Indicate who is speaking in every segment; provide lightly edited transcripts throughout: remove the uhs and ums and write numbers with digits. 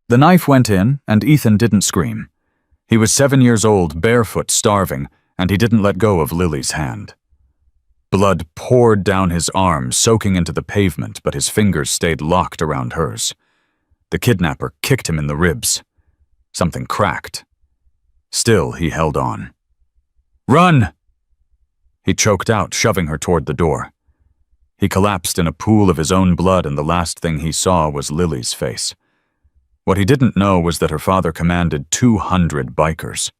Speaker 1: The knife went in, and Ethan didn't scream. He was 7 years old, barefoot, starving, and he didn't let go of Lily's hand. Blood poured down his arm, soaking into the pavement, but his fingers stayed locked around hers. The kidnapper kicked him in the ribs. Something cracked. Still, he held on. "Run!" He choked out, shoving her toward the door. He collapsed in a pool of his own blood, and the last thing he saw was Lily's face. What he didn't know was that her father commanded 200 bikers.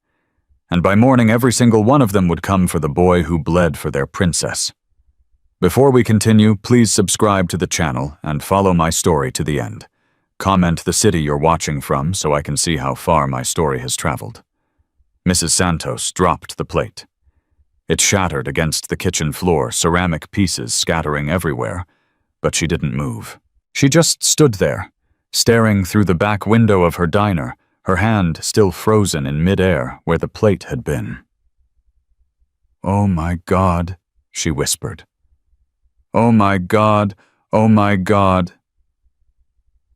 Speaker 1: And by morning every single one of them would come for the boy who bled for their princess. Before we continue, please subscribe to the channel and follow my story to the end. Comment the city you're watching from so I can see how far my story has traveled. Mrs. Santos dropped the plate. It shattered against the kitchen floor, ceramic pieces scattering everywhere, but she didn't move. She just stood there, staring through the back window of her diner, her hand still frozen in midair where the plate had been. "Oh my God," she whispered. "Oh my God, oh my God."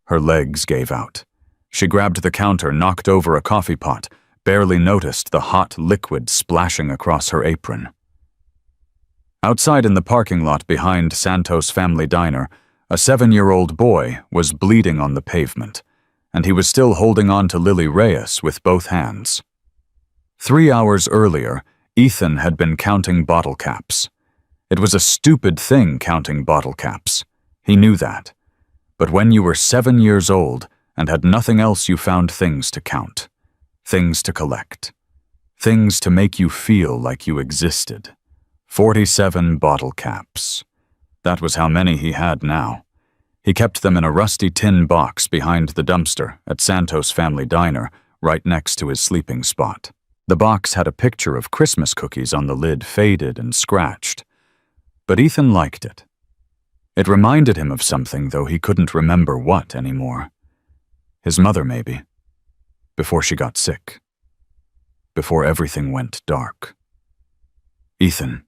Speaker 1: Her legs gave out. She grabbed the counter, knocked over a coffee pot, barely noticed the hot liquid splashing across her apron. Outside in the parking lot behind Santos Family Diner, a 7-year-old boy was bleeding on the pavement, and he was still holding on to Lily Reyes with both hands. 3 hours earlier, Ethan had been counting bottle caps. It was a stupid thing counting bottle caps. He knew that. But when you were 7 years old and had nothing else, you found things to count, things to collect, things to make you feel like you existed. 47 bottle caps. That was how many he had now. He kept them in a rusty tin box behind the dumpster at Santos Family Diner, right next to his sleeping spot. The box had a picture of Christmas cookies on the lid, faded and scratched. But Ethan liked it. It reminded him of something, though he couldn't remember what anymore. His mother, maybe. Before she got sick. Before everything went dark. Ethan.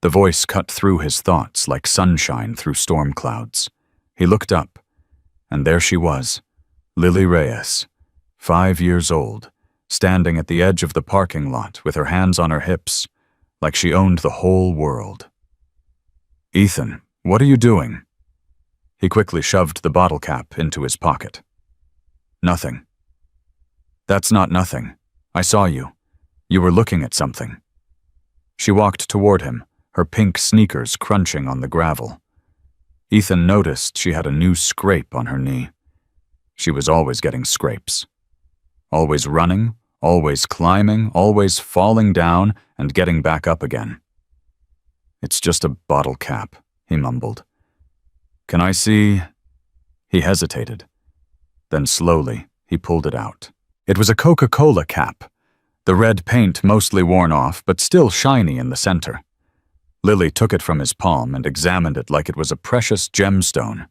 Speaker 1: The voice cut through his thoughts like sunshine through storm clouds. He looked up, and there she was, Lily Reyes, 5 years old, standing at the edge of the parking lot with her hands on her hips, like she owned the whole world. "Ethan, what are you doing?" He quickly shoved the bottle cap into his pocket. "Nothing." "That's not nothing. I saw you. You were looking at something." She walked toward him, her pink sneakers crunching on the gravel. Ethan noticed she had a new scrape on her knee. She was always getting scrapes. Always running, always climbing, always falling down and getting back up again. "It's just a bottle cap," he mumbled. "Can I see?" He hesitated. Then slowly, he pulled it out. It was a Coca-Cola cap, the red paint mostly worn off, but still shiny in the center. Lily took it from his palm and examined it like it was a precious gemstone.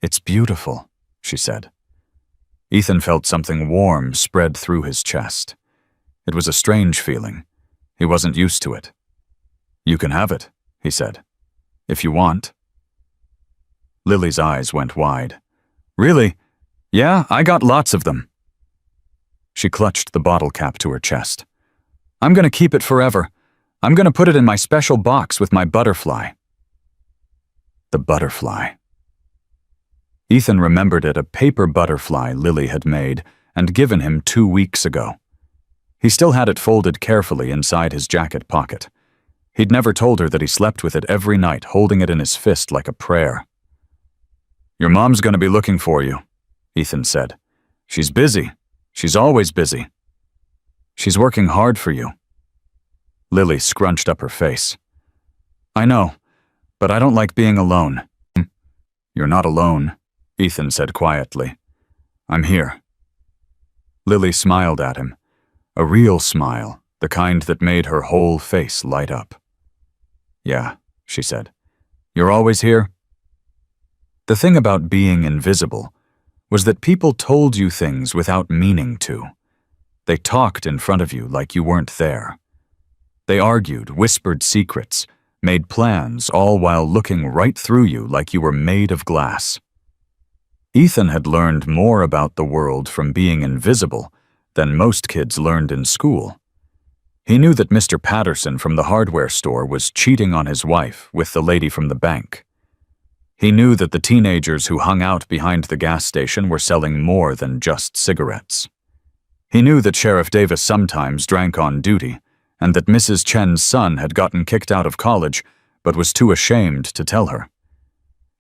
Speaker 1: "It's beautiful," she said. Ethan felt something warm spread through his chest. It was a strange feeling. He wasn't used to it. "You can have it," he said, "if you want." Lily's eyes went wide. "Really? Yeah, I got lots of them." She clutched the bottle cap to her chest. "I'm gonna keep it forever. I'm gonna put it in my special box with my butterfly." The butterfly. Ethan remembered it, a paper butterfly Lily had made and given him 2 weeks ago. He still had it folded carefully inside his jacket pocket. He'd never told her that he slept with it every night, holding it in his fist like a prayer. "Your mom's gonna be looking for you," Ethan said. "She's busy. She's always busy. She's working hard for you." Lily scrunched up her face. "I know, but I don't like being alone." "You're not alone," Ethan said quietly. "I'm here." Lily smiled at him, a real smile, the kind that made her whole face light up. "Yeah," she said. "You're always here?" The thing about being invisible was that people told you things without meaning to. They talked in front of you like you weren't there. They argued, whispered secrets, made plans, all while looking right through you like you were made of glass. Ethan had learned more about the world from being invisible than most kids learned in school. He knew that Mr. Patterson from the hardware store was cheating on his wife with the lady from the bank. He knew that the teenagers who hung out behind the gas station were selling more than just cigarettes. He knew that Sheriff Davis sometimes drank on duty, and that Mrs. Chen's son had gotten kicked out of college but was too ashamed to tell her.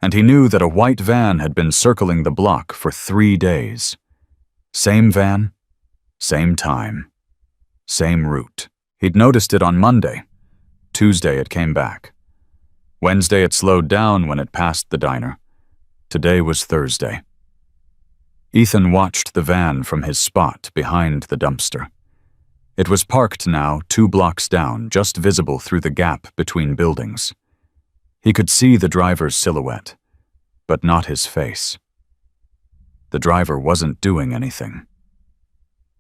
Speaker 1: And he knew that a white van had been circling the block for 3 days. Same van, same time, same route. He'd noticed it on Monday. Tuesday it came back. Wednesday it slowed down when it passed the diner. Today was Thursday. Ethan watched the van from his spot behind the dumpster. It was parked now 2 blocks down, just visible through the gap between buildings. He could see the driver's silhouette, but not his face. The driver wasn't doing anything.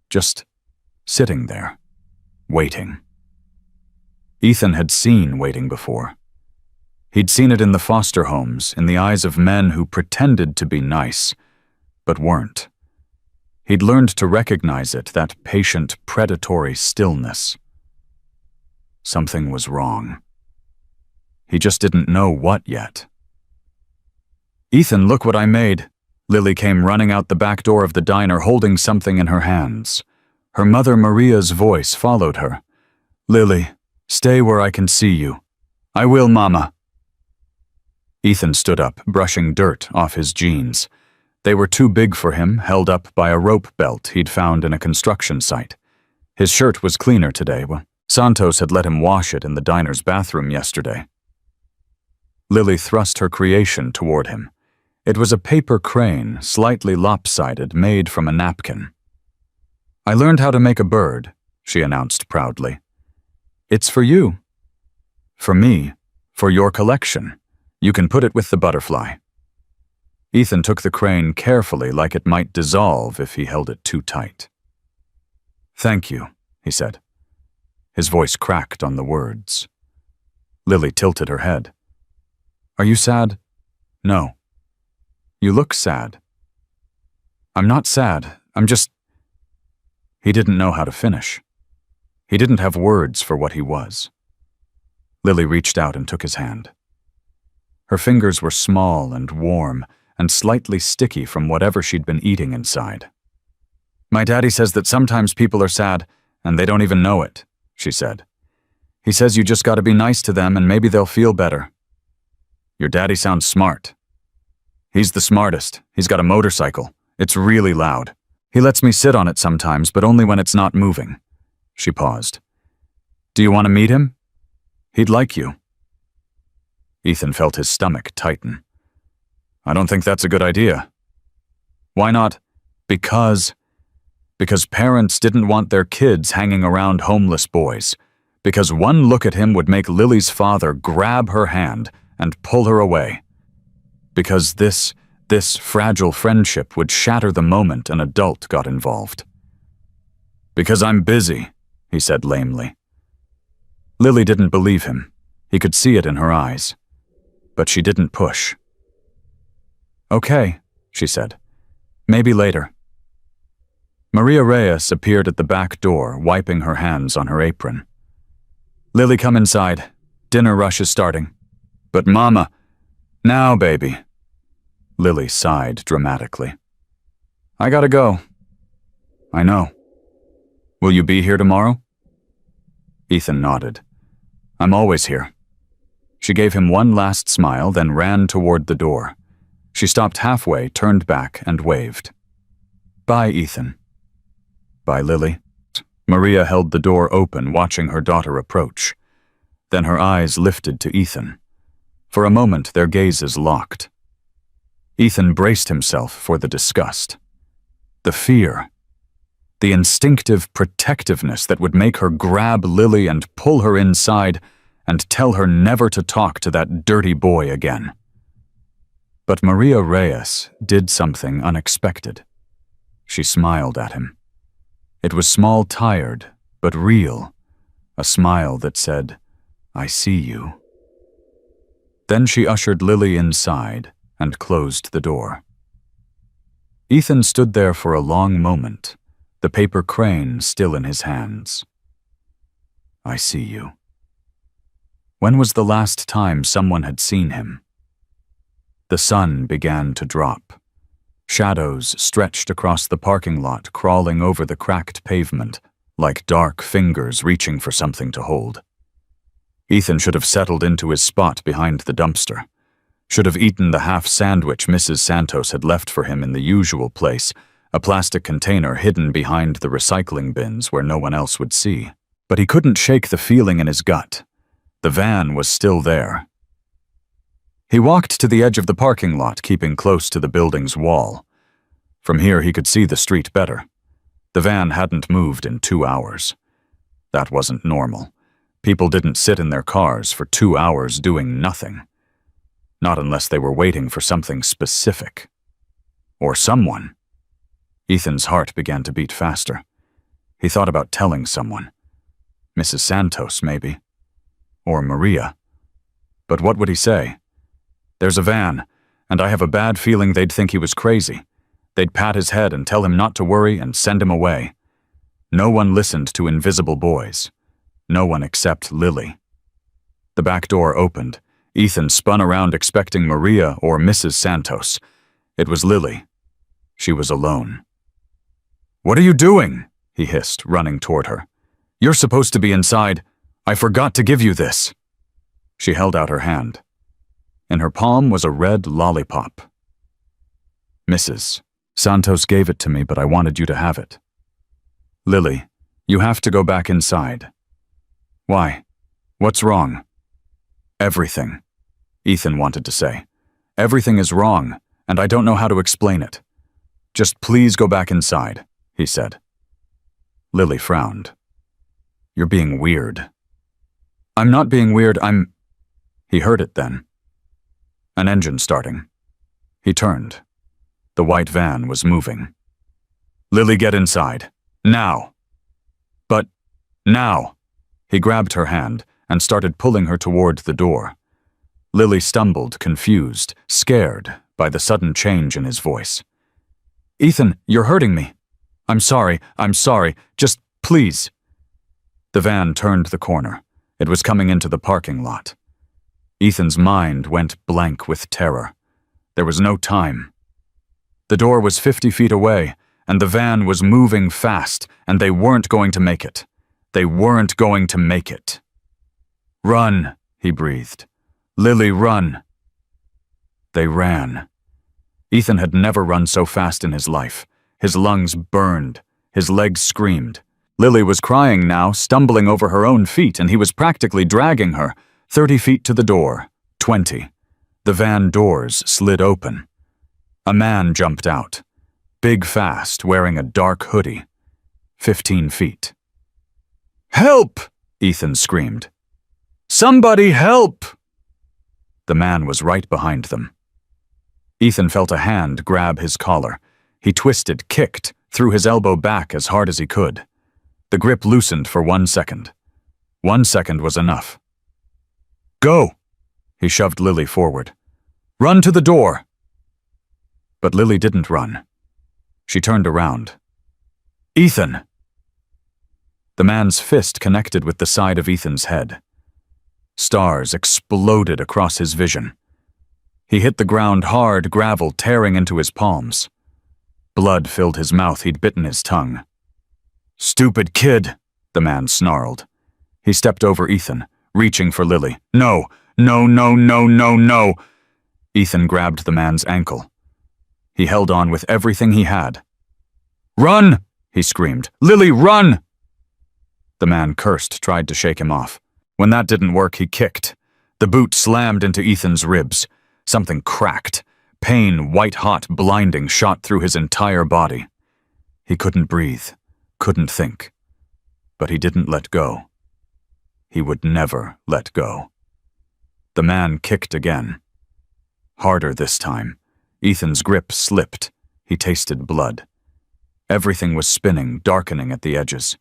Speaker 1: Just sitting there, waiting. Ethan had seen waiting before. He'd seen it in the foster homes, in the eyes of men who pretended to be nice, but weren't. He'd learned to recognize it, that patient, predatory stillness. Something was wrong. He just didn't know what yet. "Ethan, look what I made." Lily came running out the back door of the diner holding something in her hands. Her mother Maria's voice followed her. "Lily, stay where I can see you." "I will, Mama." Ethan stood up, brushing dirt off his jeans. They were too big for him, held up by a rope belt he'd found in a construction site. His shirt was cleaner today. Santos had let him wash it in the diner's bathroom yesterday. Lily thrust her creation toward him. It was a paper crane, slightly lopsided, made from a napkin. "I learned how to make a bird," she announced proudly. "It's for you." "For me, for your collection. You can put it with the butterfly." Ethan took the crane carefully, like it might dissolve if he held it too tight. "Thank you," he said. His voice cracked on the words. Lily tilted her head. "Are you sad?" "No." "You look sad." "I'm not sad. I'm just—" He didn't know how to finish. He didn't have words for what he was. Lily reached out and took his hand. Her fingers were small and warm and slightly sticky from whatever she'd been eating inside. "My daddy says that sometimes people are sad and they don't even know it," she said. "He says you just gotta be nice to them and maybe they'll feel better." "Your daddy sounds smart." "He's the smartest. He's got a motorcycle. It's really loud. He lets me sit on it sometimes, but only when it's not moving." She paused. "Do you want to meet him? He'd like you." Ethan felt his stomach tighten. "I don't think that's a good idea." "Why not?" Because parents didn't want their kids hanging around homeless boys. Because one look at him would make Lily's father grab her hand and pull her away. Because this fragile friendship would shatter the moment an adult got involved. "Because I'm busy," he said lamely. Lily didn't believe him. He could see it in her eyes. But she didn't push. "Okay," she said. "Maybe later." Maria Reyes appeared at the back door, wiping her hands on her apron. "Lily, come inside. Dinner rush is starting." "But Mama—" "Now, baby." Lily sighed dramatically. "I gotta go." "I know. Will you be here tomorrow?" Ethan nodded. "I'm always here." She gave him one last smile, then ran toward the door. She stopped halfway, turned back, and waved. "Bye, Ethan." "Bye, Lily." Maria held the door open, watching her daughter approach. Then her eyes lifted to Ethan. For a moment, their gazes locked. Ethan braced himself for the disgust. The fear. The instinctive protectiveness that would make her grab Lily and pull her inside and tell her never to talk to that dirty boy again. But Maria Reyes did something unexpected. She smiled at him. It was small, tired, but real, a smile that said, "I see you." Then she ushered Lily inside and closed the door. Ethan stood there for a long moment, the paper crane still in his hands. I see you. When was the last time someone had seen him? The sun began to drop. Shadows stretched across the parking lot, crawling over the cracked pavement, like dark fingers reaching for something to hold. Ethan should have settled into his spot behind the dumpster. Should have eaten the half sandwich Mrs. Santos had left for him in the usual place, a plastic container hidden behind the recycling bins where no one else would see. But he couldn't shake the feeling in his gut. The van was still there. He walked to the edge of the parking lot, keeping close to the building's wall. From here he could see the street better. The van hadn't moved in 2 hours. That wasn't normal. People didn't sit in their cars for 2 hours doing nothing. Not unless they were waiting for something specific. Or someone. Ethan's heart began to beat faster. He thought about telling someone. Mrs. Santos, maybe. Or Maria. But what would he say? There's a van, and I have a bad feeling they'd think he was crazy. They'd pat his head and tell him not to worry and send him away. No one listened to invisible boys. No one except Lily. The back door opened. Ethan spun around expecting Maria or Mrs. Santos. It was Lily. She was alone. "What are you doing?" he hissed, running toward her. "You're supposed to be inside. I forgot to give you this." She held out her hand. In her palm was a red lollipop. "Mrs. Santos gave it to me, but I wanted you to have it." "Lily, you have to go back inside." "Why? What's wrong?" "Everything," Ethan wanted to say. "Everything is wrong, and I don't know how to explain it. Just please go back inside," he said. Lily frowned. "You're being weird." "I'm not being weird, He heard it then. An engine starting. He turned. The white van was moving. "Lily, get inside. Now." "But, now." He grabbed her hand and started pulling her toward the door. Lily stumbled, confused, scared by the sudden change in his voice. "Ethan, you're hurting me. I'm sorry, just please." The van turned the corner. It was coming into the parking lot. Ethan's mind went blank with terror. There was no time. The door was 50 feet away, and the van was moving fast, and they weren't going to make it. They weren't going to make it. "Run," he breathed. "Lily, run." They ran. Ethan had never run so fast in his life. His lungs burned. His legs screamed. Lily was crying now, stumbling over her own feet, and he was practically dragging her. 30 feet to the door. 20. The van doors slid open. A man jumped out. Big fast, wearing a dark hoodie. 15 feet. "Help!" Ethan screamed. "Somebody help!" The man was right behind them. Ethan felt a hand grab his collar. He twisted, kicked, threw his elbow back as hard as he could. The grip loosened for 1 second. 1 second was enough. "Go!" He shoved Lily forward. "Run to the door!" But Lily didn't run. She turned around. "Ethan!" The man's fist connected with the side of Ethan's head. Stars exploded across his vision. He hit the ground hard, gravel tearing into his palms. Blood filled his mouth. He'd bitten his tongue. "Stupid kid," the man snarled. He stepped over Ethan, reaching for Lily. "No, no, no, no, no, no." Ethan grabbed the man's ankle. He held on with everything he had. "Run!" he screamed. "Lily, run!" The man cursed, tried to shake him off. When that didn't work, he kicked. The boot slammed into Ethan's ribs. Something cracked. Pain, white-hot, blinding, shot through his entire body. He couldn't breathe, couldn't think. But he didn't let go. He would never let go. The man kicked again. Harder this time. Ethan's grip slipped. He tasted blood. Everything was spinning, darkening at the edges.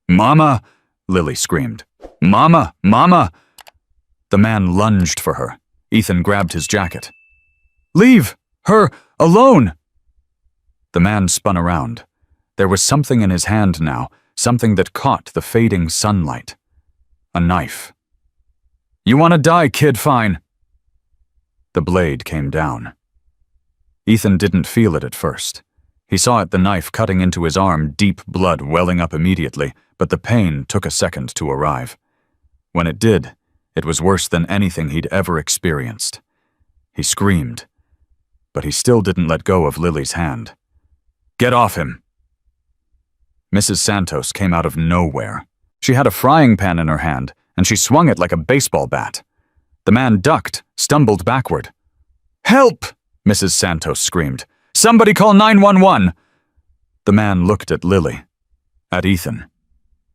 Speaker 1: "Mama!" Lily screamed. "Mama! Mama!" The man lunged for her. Ethan grabbed his jacket. "Leave her alone!" The man spun around. There was something in his hand now, something that caught the fading sunlight. A knife. "You want to die, kid, fine." The blade came down. Ethan didn't feel it at first. He saw it, the knife cutting into his arm, deep blood welling up immediately, but the pain took a second to arrive. When it did, it was worse than anything he'd ever experienced. He screamed, but he still didn't let go of Lily's hand. "Get off him!" Mrs. Santos came out of nowhere. She had a frying pan in her hand, and she swung it like a baseball bat. The man ducked, stumbled backward. "Help!" Mrs. Santos screamed. "Somebody call 911!" The man looked at Lily, at Ethan,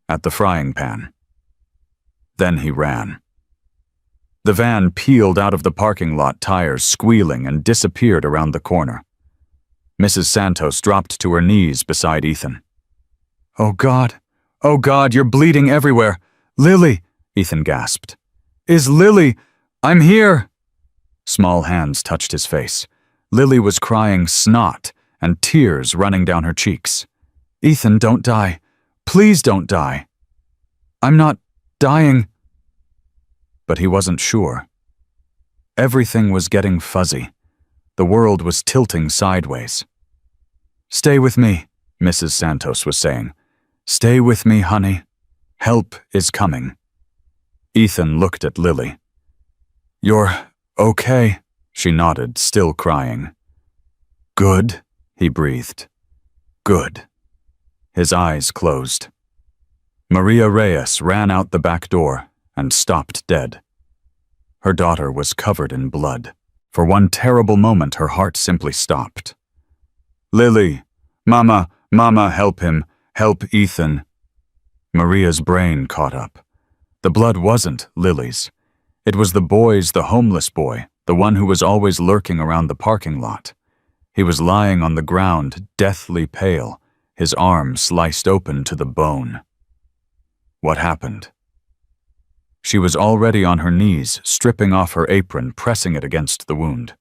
Speaker 1: at the frying pan. Then he ran. The van peeled out of the parking lot, tires squealing, and disappeared around the corner. Mrs. Santos dropped to her knees beside Ethan. Oh God, you're bleeding everywhere. Lily," Ethan gasped. "Is Lily? I'm here." Small hands touched his face. Lily was crying snot and tears running down her cheeks. "Ethan, don't die. Please don't die." "I'm not dying." But he wasn't sure. Everything was getting fuzzy. The world was tilting sideways. "Stay with me," Mrs. Santos was saying. "Stay with me, honey. Help is coming." Ethan looked at Lily. "You're okay," she nodded, still crying. "Good," he breathed. "Good." His eyes closed. Maria Reyes ran out the back door and stopped dead. Her daughter was covered in blood. For one terrible moment, her heart simply stopped. "Lily! Mama, help him! Help Ethan!" Maria's brain caught up. The blood wasn't Lily's. It was the boy's, the homeless boy, the one who was always lurking around the parking lot. He was lying on the ground, deathly pale, his arm sliced open to the bone. What happened? She was already on her knees, stripping off her apron, pressing it against the wound.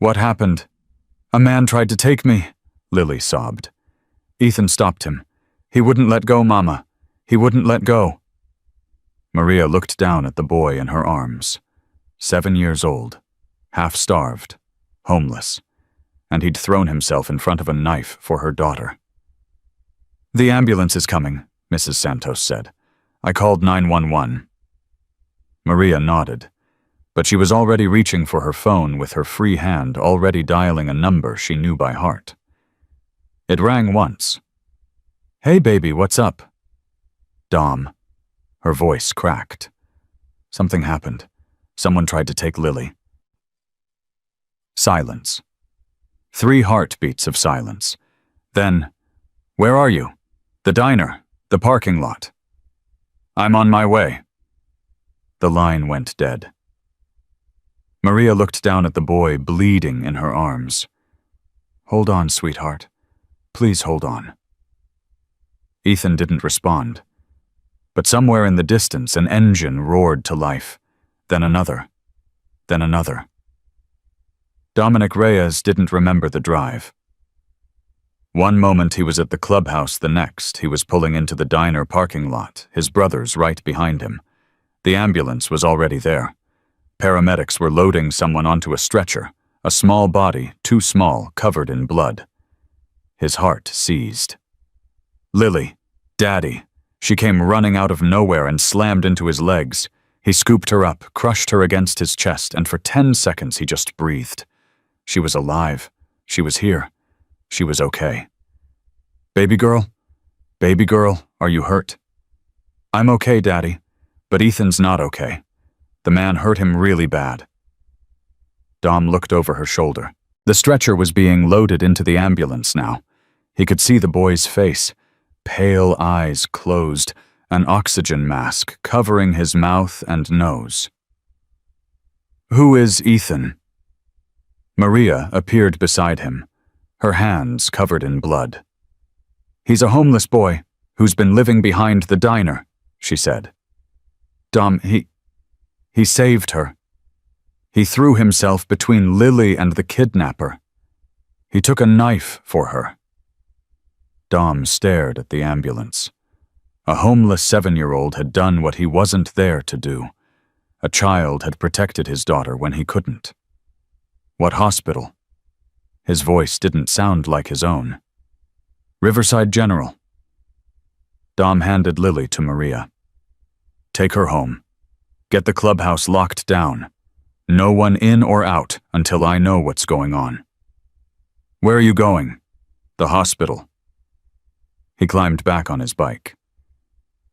Speaker 1: "What happened?" "A man tried to take me," Lily sobbed. Ethan stopped him. "He wouldn't let go, Mama. He wouldn't let go." Maria looked down at the boy in her arms. 7 years old, half-starved, homeless, and he'd thrown himself in front of a knife for her daughter. "The ambulance is coming," Mrs. Santos said. "I called 911. Maria nodded, but she was already reaching for her phone with her free hand, already dialing a number she knew by heart. It rang once. "Hey, baby, what's up?" "Dom." Her voice cracked. "Something happened. Someone tried to take Lily." Silence. 3 heartbeats of silence. Then, "Where are you?" "The diner. The parking lot." "I'm on my way." The line went dead. Maria looked down at the boy, bleeding in her arms. "Hold on, sweetheart. Please hold on." Ethan didn't respond. But somewhere in the distance, an engine roared to life. Then another. Then another. Dominic Reyes didn't remember the drive. One moment he was at the clubhouse, the next he was pulling into the diner parking lot, his brothers right behind him. The ambulance was already there. Paramedics were loading someone onto a stretcher, a small body, too small, covered in blood. His heart seized. Lily, Daddy. She came running out of nowhere and slammed into his legs. He scooped her up, crushed her against his chest, and for 10 seconds he just breathed. She was alive. She was here. She was okay. Baby girl, are you hurt?" "I'm okay, Daddy, but Ethan's not okay. The man hurt him really bad." Dom looked over her shoulder. The stretcher was being loaded into the ambulance now. He could see the boy's face, pale eyes closed, an oxygen mask covering his mouth and nose. "Who is Ethan?" Maria appeared beside him, her hands covered in blood. "He's a homeless boy who's been living behind the diner," she said. "Dom, he saved her. He threw himself between Lily and the kidnapper. He took a knife for her. Dom stared at the ambulance. A homeless 7-year-old had done what he wasn't there to do. A child had protected his daughter when he couldn't. What hospital? His voice didn't sound like his own. Riverside General. Dom handed Lily to Maria. Take her home. Get the clubhouse locked down. No one in or out until I know what's going on. Where are you going? The hospital. He climbed back on his bike.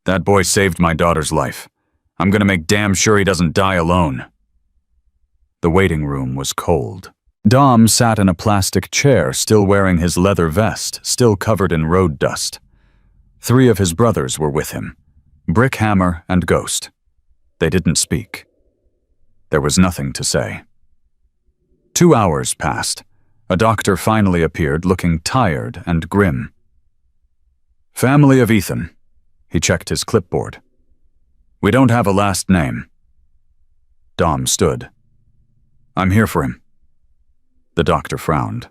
Speaker 1: That boy saved my daughter's life. I'm gonna make damn sure he doesn't die alone. The waiting room was cold. Dom sat in a plastic chair, still wearing his leather vest, still covered in road dust. 3 of his brothers were with him, Brick, Hammer, and Ghost. They didn't speak. There was nothing to say. 2 hours passed. A doctor finally appeared, looking tired and grim. Family of Ethan. He checked his clipboard. We don't have a last name. Dom stood. I'm here for him. The doctor frowned.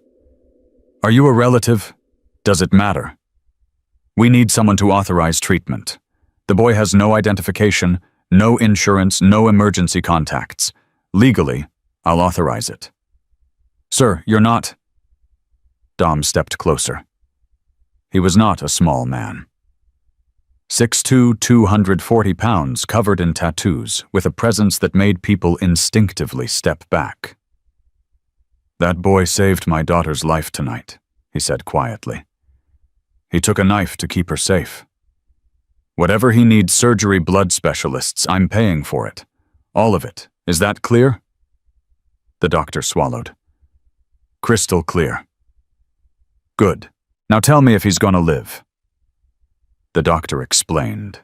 Speaker 1: Are you a relative? Does it matter? We need someone to authorize treatment. The boy has no identification, no insurance, no emergency contacts. Legally, I'll authorize it. Sir, you're not... Dom stepped closer. He was not a small man. 6'2", 240 pounds, covered in tattoos, with a presence that made people instinctively step back. That boy saved my daughter's life tonight, he said quietly. He took a knife to keep her safe. Whatever he needs surgery blood specialists, I'm paying for it. All of it. Is that clear? The doctor swallowed. Crystal clear. Good. Now tell me if he's gonna live. The doctor explained.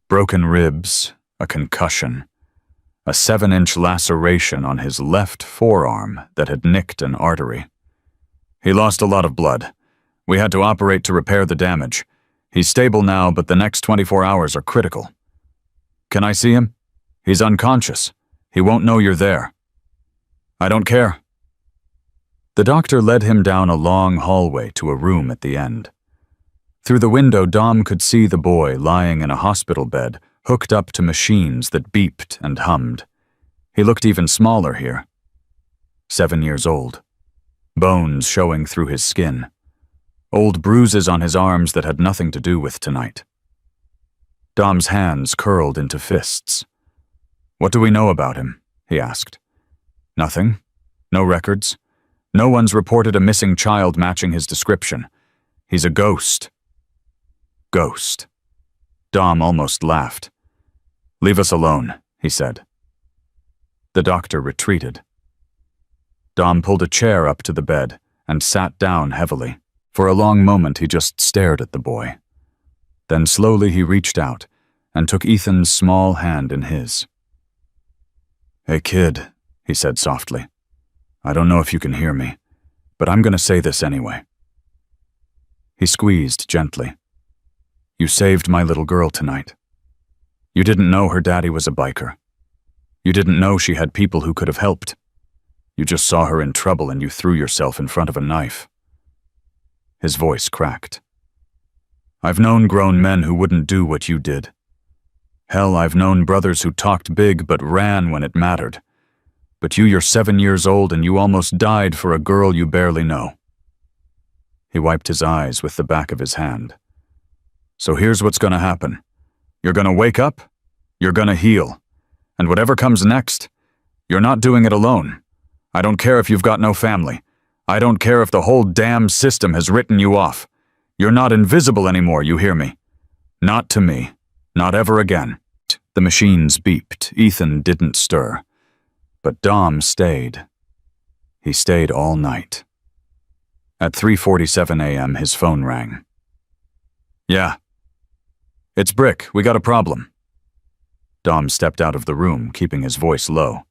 Speaker 1: Broken ribs, a concussion, a 7-inch laceration on his left forearm that had nicked an artery. He lost a lot of blood. We had to operate to repair the damage. He's stable now, but the next 24 hours are critical. Can I see him? He's unconscious. He won't know you're there. I don't care. The doctor led him down a long hallway to a room at the end. Through the window, Dom could see the boy lying in a hospital bed, hooked up to machines that beeped and hummed. He looked even smaller here. 7 years old. Bones showing through his skin. Old bruises on his arms that had nothing to do with tonight. Dom's hands curled into fists. What do we know about him? He asked. Nothing. No records. No one's reported a missing child matching his description. He's a ghost. Ghost. Dom almost laughed. Leave us alone, he said. The doctor retreated. Dom pulled a chair up to the bed and sat down heavily. For a long moment he just stared at the boy. Then slowly he reached out and took Ethan's small hand in his. Hey kid, he said softly. I don't know if you can hear me, but I'm gonna say this anyway. He squeezed gently. You saved my little girl tonight. You didn't know her daddy was a biker. You didn't know she had people who could have helped. You just saw her in trouble and you threw yourself in front of a knife. His voice cracked. I've known grown men who wouldn't do what you did. Hell, I've known brothers who talked big but ran when it mattered. But you're 7 years old and you almost died for a girl you barely know. He wiped his eyes with the back of his hand. So here's what's gonna happen. You're gonna wake up, you're gonna heal. And whatever comes next, you're not doing it alone. I don't care if you've got no family. I don't care if the whole damn system has written you off. You're not invisible anymore, you hear me? Not to me. Not ever again. The machines beeped. Ethan didn't stir. But Dom stayed. He stayed all night. At 3:47 a.m. his phone rang. Yeah. It's Brick. We got a problem. Dom stepped out of the room, keeping his voice low.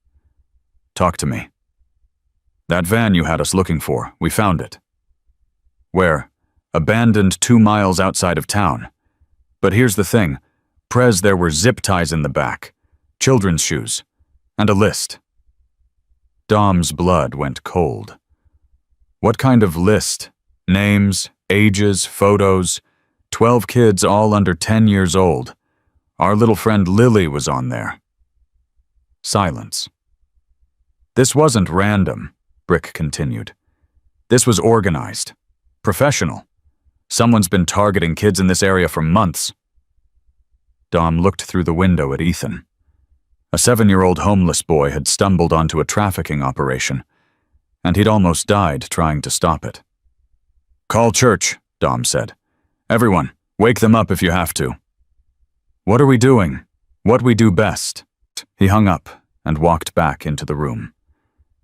Speaker 1: Talk to me. That van you had us looking for, we found it. Where? Abandoned 2 miles outside of town. But here's the thing. Prez, there were zip ties in the back, children's shoes, and a list. Dom's blood went cold. What kind of list? Names, ages, photos. 12 kids all under 10 years old. Our little friend Lily was on there. Silence. This wasn't random, Brick continued. This was organized. Professional. Someone's been targeting kids in this area for months. Dom looked through the window at Ethan. A 7-year-old homeless boy had stumbled onto a trafficking operation, and he'd almost died trying to stop it. Call church, Dom said. Everyone, wake them up if you have to. What are we doing? What we do best. He hung up and walked back into the room.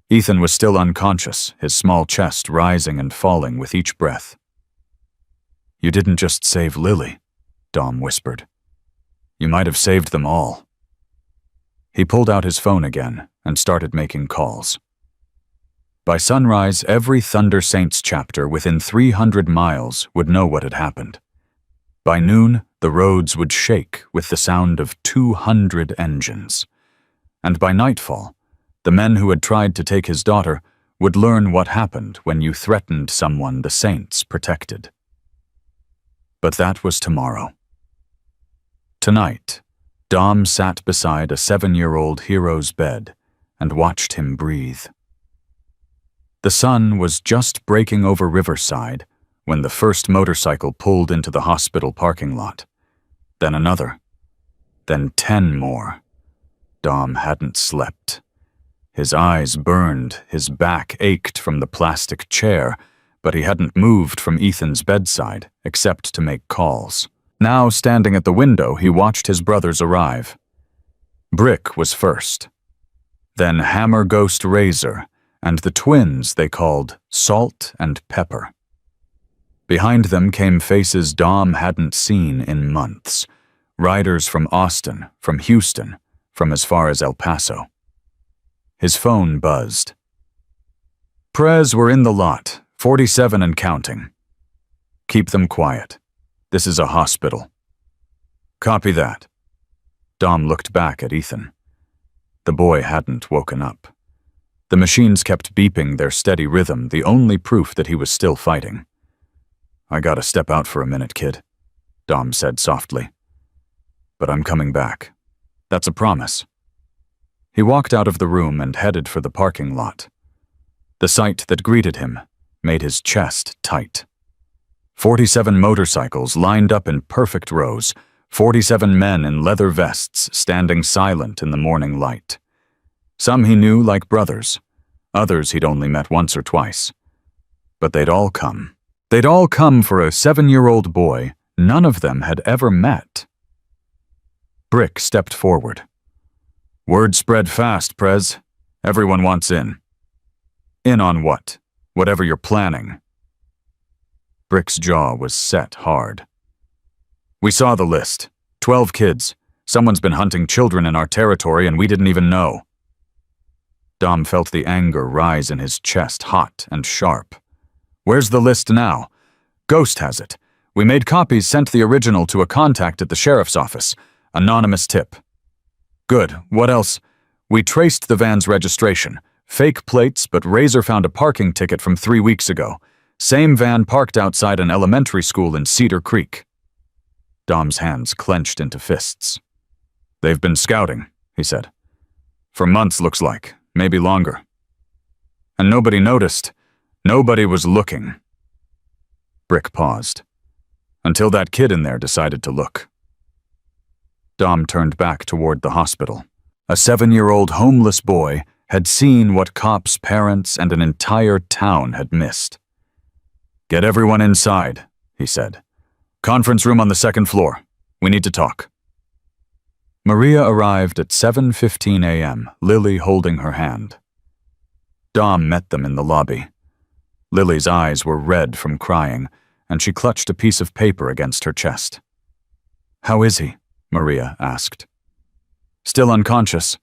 Speaker 1: Ethan was still unconscious, his small chest rising and falling with each breath. You didn't just save Lily, Dom whispered. You might have saved them all. He pulled out his phone again and started making calls. By sunrise, every Thunder Saints chapter within 300 miles would know what had happened. By noon, the roads would shake with the sound of 200 engines. And by nightfall, the men who had tried to take his daughter would learn what happened when you threatened someone the Saints protected. But that was tomorrow. Tonight, Dom sat beside a 7-year-old hero's bed and watched him breathe. The sun was just breaking over Riverside when the first motorcycle pulled into the hospital parking lot. Then another. Then 10 more. Dom hadn't slept. His eyes burned, his back ached from the plastic chair, but he hadn't moved from Ethan's bedside except to make calls. Now, standing at the window, he watched his brothers arrive. Brick was first. Then Hammer Ghost Razor, and the twins they called Salt and Pepper. Behind them came faces Dom hadn't seen in months. Riders from Austin, from Houston, from as far as El Paso. His phone buzzed. Prez, we're in the lot, 47 and counting. Keep them quiet. This is a hospital. Copy that. Dom looked back at Ethan. The boy hadn't woken up. The machines kept beeping their steady rhythm, the only proof that he was still fighting. I gotta step out for a minute, kid, Dom said softly. But I'm coming back. That's a promise. He walked out of the room and headed for the parking lot. The sight that greeted him made his chest tight. 47 motorcycles lined up in perfect rows, 47 men in leather vests standing silent in the morning light. Some he knew like brothers, others he'd only met once or twice. But they'd all come. They'd all come for a 7-year-old boy none of them had ever met. Brick stepped forward. Word spread fast, Prez. Everyone wants in. In on what? Whatever you're planning. Brick's jaw was set hard. We saw the list. 12 kids. Someone's been hunting children in our territory and we didn't even know. Dom felt the anger rise in his chest, hot and sharp. Where's the list now? Ghost has it. We made copies, sent the original to a contact at the sheriff's office. Anonymous tip. Good. What else? We traced the van's registration. Fake plates, but Razor found a parking ticket from 3 weeks ago. Same van parked outside an elementary school in Cedar Creek. Dom's hands clenched into fists. They've been scouting, he said. For months, looks like. Maybe longer. And nobody noticed. Nobody was looking. Brick paused. Until that kid in there decided to look. Dom turned back toward the hospital. A 7-year-old homeless boy had seen what cops, parents, and an entire town had missed. Get everyone inside, he said. Conference room on the 2nd floor. We need to talk. Maria arrived at 7:15 a.m., Lily holding her hand. Dom met them in the lobby. Lily's eyes were red from crying, and she clutched a piece of paper against her chest. How is he? Maria asked. Still unconscious.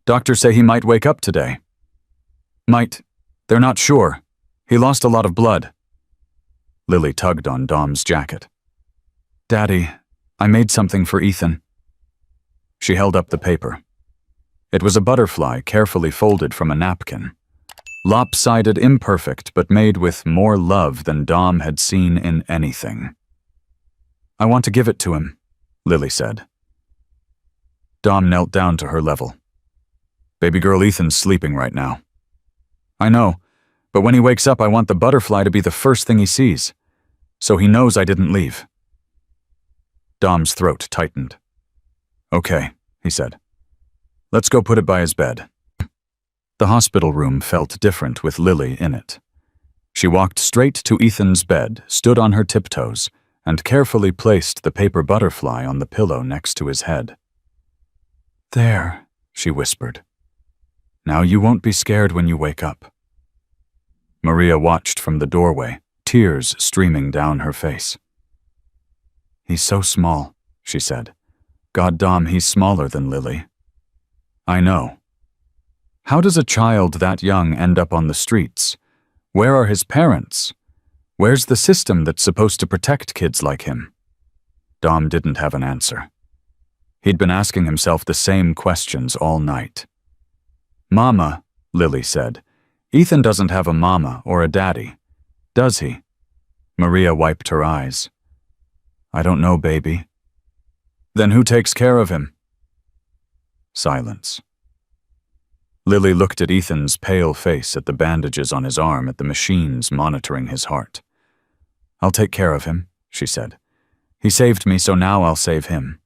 Speaker 1: Doctors say he might wake up today. Might. They're not sure. He lost a lot of blood. Lily tugged on Dom's jacket. Daddy, I made something for Ethan. She held up the paper. It was a butterfly carefully folded from a napkin. Lopsided, imperfect, but made with more love than Dom had seen in anything. "I want to give it to him," Lily said. Dom knelt down to her level. "Baby girl Ethan's sleeping right now." "I know, but when he wakes up I want the butterfly to be the first thing he sees, so he knows I didn't leave." Dom's throat tightened. "Okay," he said. "Let's go put it by his bed." The hospital room felt different with Lily in it. She walked straight to Ethan's bed, stood on her tiptoes, and carefully placed the paper butterfly on the pillow next to his head. "There," she whispered. "Now you won't be scared when you wake up." Maria watched from the doorway, tears streaming down her face. "He's so small," she said. "God, Dom, he's smaller than Lily." "I know. How does a child that young end up on the streets? Where are his parents? Where's the system that's supposed to protect kids like him?" Dom didn't have an answer. He'd been asking himself the same questions all night. "Mama," Lily said, "Ethan doesn't have a mama or a daddy, does he?" Maria wiped her eyes. "I don't know, baby." "Then who takes care of him?" Silence. Lily looked at Ethan's pale face, at the bandages on his arm, at the machines monitoring his heart. "I'll take care of him," she said. "He saved me, so now I'll save him."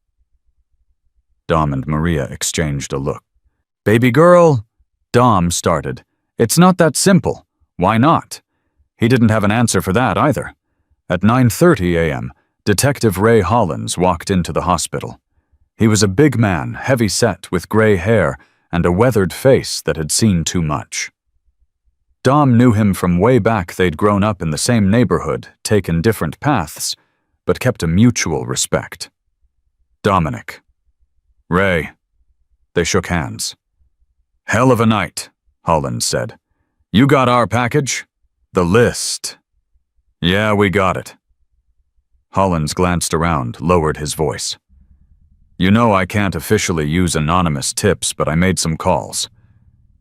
Speaker 1: Dom and Maria exchanged a look. "Baby girl," Dom started. "It's not that simple. Why not?" He didn't have an answer for that either. At 9:30 a.m., Detective Ray Hollins walked into the hospital. He was a big man, heavy-set, with gray hair, and a weathered face that had seen too much. Dom knew him from way back. They'd grown up in the same neighborhood, taken different paths, but kept a mutual respect. "Dominic." "Ray." They shook hands. "Hell of a night," Hollins said. "You got our package?" "The list." "Yeah, we got it." Hollins glanced around, lowered his voice. "You know I can't officially use anonymous tips, but I made some calls.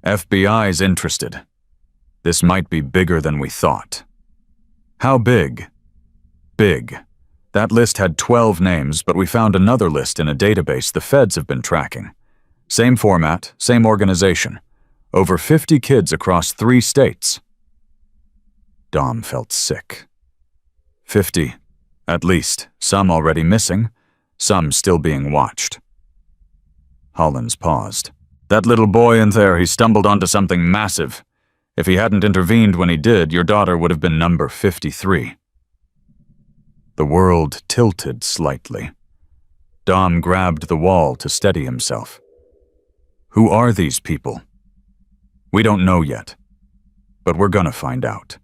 Speaker 1: FBI's interested. This might be bigger than we thought." "How big?" "Big. That list had 12 names, but we found another list in a database the feds have been tracking. Same format, same organization. Over 50 kids across 3 states. Dom felt sick. 50, at least, some already missing, some still being watched. Hollins paused. "That little boy in there, he stumbled onto something massive. If he hadn't intervened when he did, your daughter would have been number 53. The world tilted slightly. Dom grabbed the wall to steady himself. "Who are these people?" "We don't know yet, but we're gonna find out."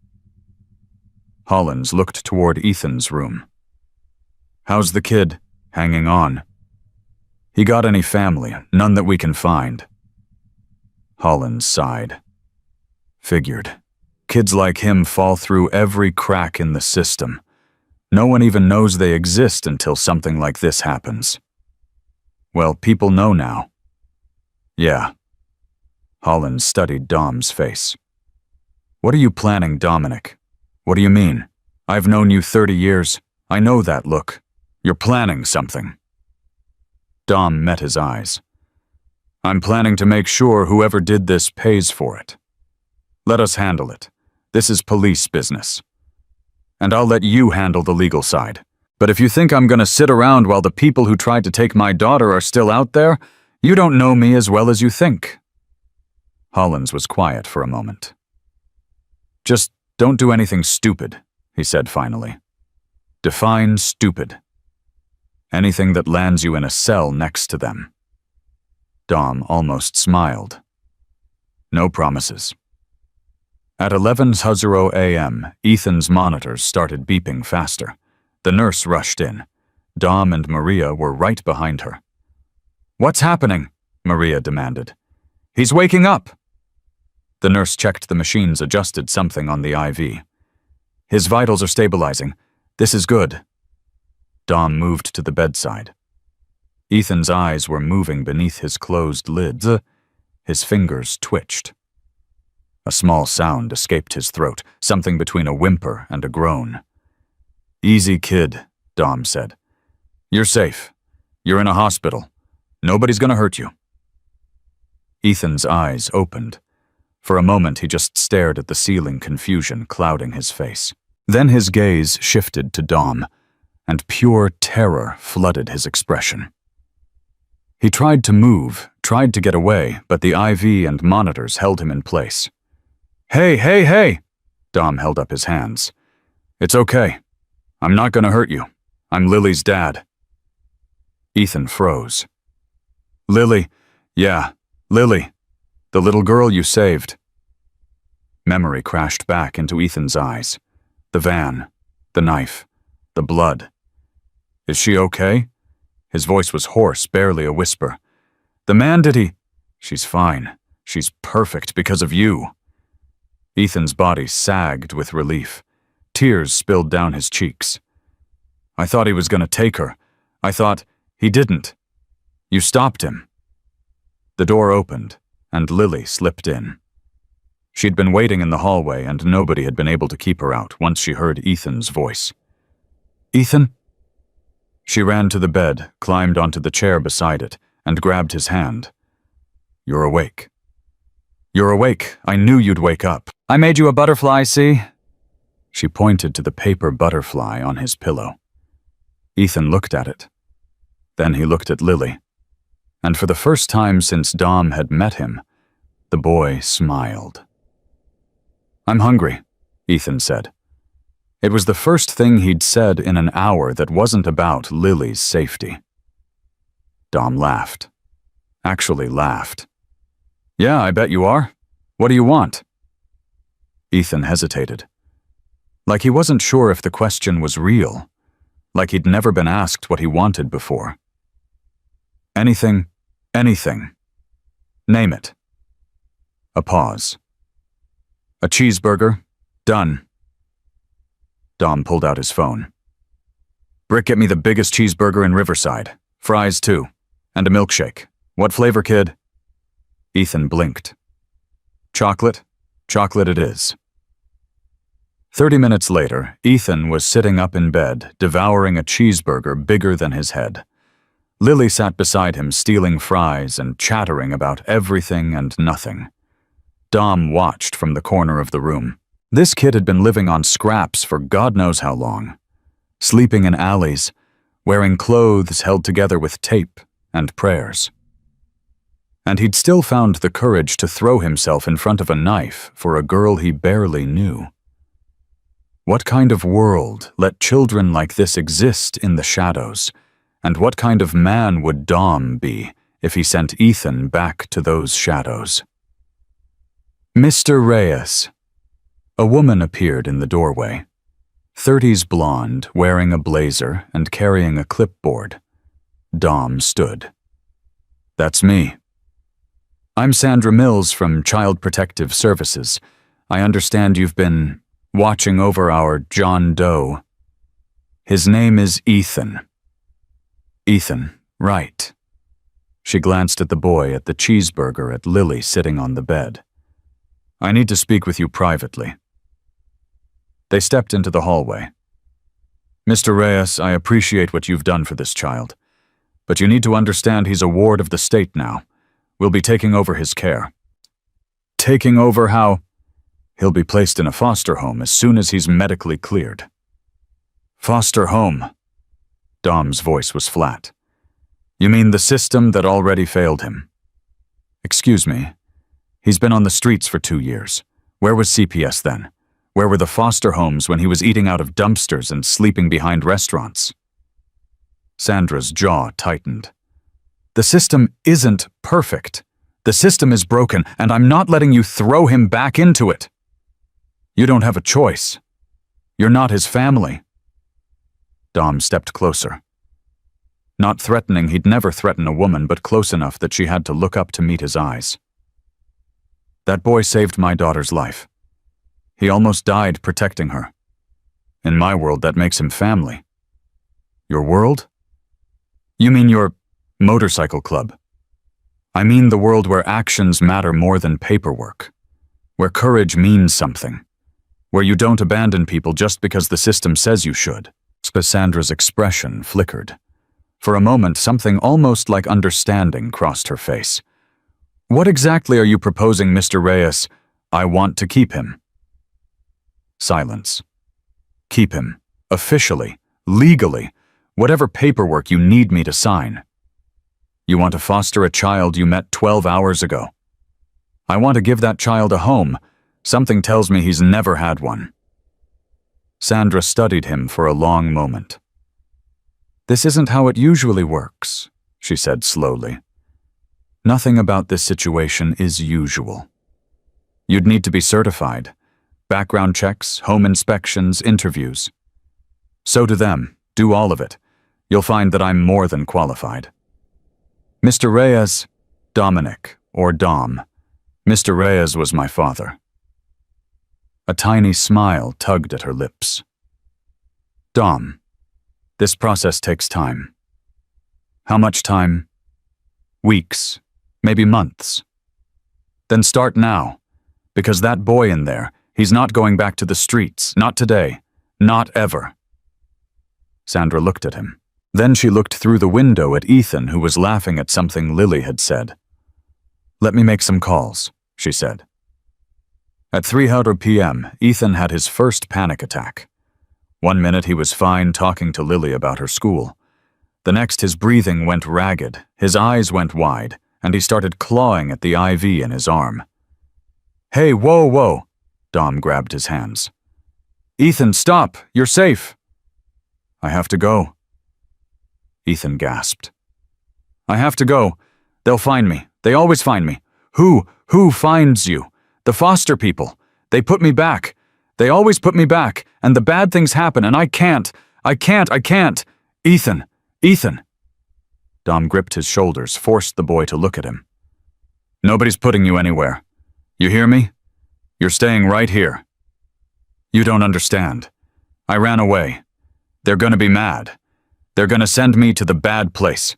Speaker 1: Hollins looked toward Ethan's room. "How's the kid? Hanging on?" "He got any family? None that we can find." Hollins sighed. "Figured. Kids like him fall through every crack in the system. No one even knows they exist until something like this happens." "Well, people know now." "Yeah." Hollins studied Dom's face. "What are you planning, Dominic? What do you mean? I've known you 30 years. I know that look. You're planning something." Dom met his eyes. "I'm planning to make sure whoever did this pays for it. Let us handle it. This is police business. And I'll let you handle the legal side. But if you think I'm gonna sit around while the people who tried to take my daughter are still out there, you don't know me as well as you think." Hollins was quiet for a moment. "Just don't do anything stupid," he said finally. "Define stupid. Anything that lands you in a cell next to them." Dom almost smiled. "No promises." At 11:00 a.m., Ethan's monitors started beeping faster. The nurse rushed in. Dom and Maria were right behind her. "What's happening?" Maria demanded. "He's waking up." The nurse checked the machines, adjusted something on the IV. "His vitals are stabilizing. This is good." Dom moved to the bedside. Ethan's eyes were moving beneath his closed lids. His fingers twitched. A small sound escaped his throat, something between a whimper and a groan. "Easy, kid," Dom said. "You're safe. You're in a hospital. Nobody's gonna hurt you." Ethan's eyes opened. For a moment, he just stared at the ceiling, confusion clouding his face. Then his gaze shifted to Dom, and pure terror flooded his expression. He tried to move, tried to get away, but the IV and monitors held him in place. "Hey, hey, hey!" Dom held up his hands. "It's okay. I'm not gonna hurt you. I'm Lily's dad." Ethan froze. "Lily, yeah, Lily, the little girl you saved." Memory crashed back into Ethan's eyes. The van, the knife, the blood. "Is she okay?" His voice was hoarse, barely a whisper. "The man, did he—" "She's fine. She's perfect because of you." Ethan's body sagged with relief. Tears spilled down his cheeks. "I thought he was gonna take her. I thought he didn't. You stopped him." The door opened, and Lily slipped in. She'd been waiting in the hallway, and nobody had been able to keep her out once she heard Ethan's voice. "Ethan?" She ran to the bed, climbed onto the chair beside it, and grabbed his hand. "You're awake. You're awake. I knew you'd wake up. I made you a butterfly, see?" She pointed to the paper butterfly on his pillow. Ethan looked at it. Then he looked at Lily. And for the first time since Dom had met him, the boy smiled. "I'm hungry," Ethan said. It was the first thing he'd said in an hour that wasn't about Lily's safety. Dom laughed. Actually laughed. "Yeah, I bet you are. What do you want?" Ethan hesitated. Like he wasn't sure if the question was real. Like he'd never been asked what he wanted before. "Anything, anything. Name it." A pause. "A cheeseburger. Done." Dom pulled out his phone. "Brick, get me the biggest cheeseburger in Riverside. Fries, too. And a milkshake. What flavor, kid?" Ethan blinked. "Chocolate? Chocolate it is." 30 minutes later, Ethan was sitting up in bed, devouring a cheeseburger bigger than his head. Lily sat beside him, stealing fries and chattering about everything and nothing. Dom watched from the corner of the room. This kid had been living on scraps for God knows how long. Sleeping in alleys, wearing clothes held together with tape and prayers. And he'd still found the courage to throw himself in front of a knife for a girl he barely knew. What kind of world let children like this exist in the shadows? And what kind of man would Dom be if he sent Ethan back to those shadows? "Mr. Reyes." A woman appeared in the doorway. 30s blonde, wearing a blazer and carrying a clipboard. Dom stood. "That's me." "I'm Sandra Mills from Child Protective Services. I understand you've been watching over our John Doe." "His name is Ethan." "Ethan, right." She glanced at the boy, at the cheeseburger, at Lily sitting on the bed. "I need to speak with you privately." They stepped into the hallway. "Mr. Reyes, I appreciate what you've done for this child, but you need to understand he's a ward of the state now. We'll be taking over his care." "Taking over how?" "He'll be placed in a foster home as soon as he's medically cleared." "Foster home?" Dom's voice was flat. "You mean the system that already failed him?" "Excuse me. He's been on the streets for 2 years. Where was CPS then? Where were the foster homes when he was eating out of dumpsters and sleeping behind restaurants?" Sandra's jaw tightened. "The system isn't perfect. The system is broken, and I'm not letting you throw him back into it. You don't have a choice. You're not his family." Dom stepped closer. Not threatening, he'd never threaten a woman, but close enough that she had to look up to meet his eyes. "That boy saved my daughter's life. He almost died protecting her. In my world, that makes him family." "Your world?" "You mean your motorcycle club." "I mean the world where actions matter more than paperwork. where courage means something, where you don't abandon people just because the system says you should. Sandra's expression flickered. For a moment, something almost like understanding crossed her face. What exactly are you proposing, Mr. Reyes? I want to keep him. Silence. Keep him. Officially. Legally. Whatever paperwork you need me to sign. You want to foster a child you met 12 hours ago. I want to give that child a home. Something tells me he's never had one. Sandra studied him for a long moment. This isn't how it usually works, she said slowly. Nothing about this situation is usual. You'd need to be certified. Background checks, home inspections, interviews. So do them. Do all of it. You'll find that I'm more than qualified. Mr. Reyes, Dominic, or Dom. Mr. Reyes was my father. A tiny smile tugged at her lips. Dom, this process takes time. How much time? Weeks, maybe months. Then start now, because that boy in there, he's not going back to the streets, not today, not ever. Sandra looked at him. Then she looked through the window at Ethan, who was laughing at something Lily had said. Let me make some calls, she said. At 3:00 p.m., Ethan had his first panic attack. 1 minute he was fine talking to Lily about her school. The next his breathing went ragged, his eyes went wide, and he started clawing at the IV in his arm. Hey, whoa, whoa, Dom grabbed his hands. Ethan, stop, you're safe. I have to go. Ethan gasped. I have to go. They'll find me. They always find me. Who finds you? The foster people. They put me back. They always put me back, and the bad things happen, and I can't. Ethan. Dom gripped his shoulders, forced the boy to look at him. Nobody's putting you anywhere. You hear me? You're staying right here. You don't understand. I ran away. They're gonna be mad. They're gonna send me to the bad place.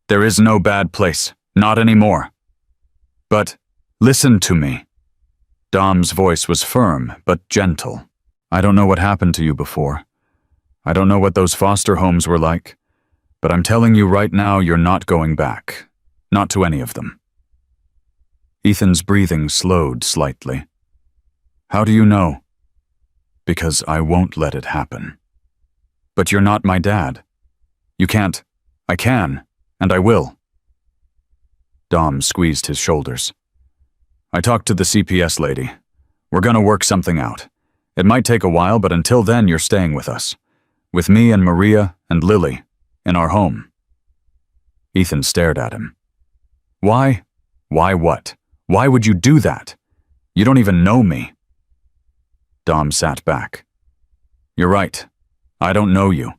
Speaker 1: There is no bad place. Not anymore. But listen to me. Dom's voice was firm, but gentle. I don't know what happened to you before. I don't know what those foster homes were like. But I'm telling you right now, you're not going back. Not to any of them. Ethan's breathing slowed slightly. How do you know? Because I won't let it happen. But you're not my dad. You can't. I can, and I will. Dom squeezed his shoulders. I talked to the CPS lady. We're gonna work something out. It might take a while, but until then you're staying with us. With me and Maria and Lily, in our home. Ethan stared at him. Why? Why what? Why would you do that? You don't even know me. Dom sat back. You're right. I don't know you,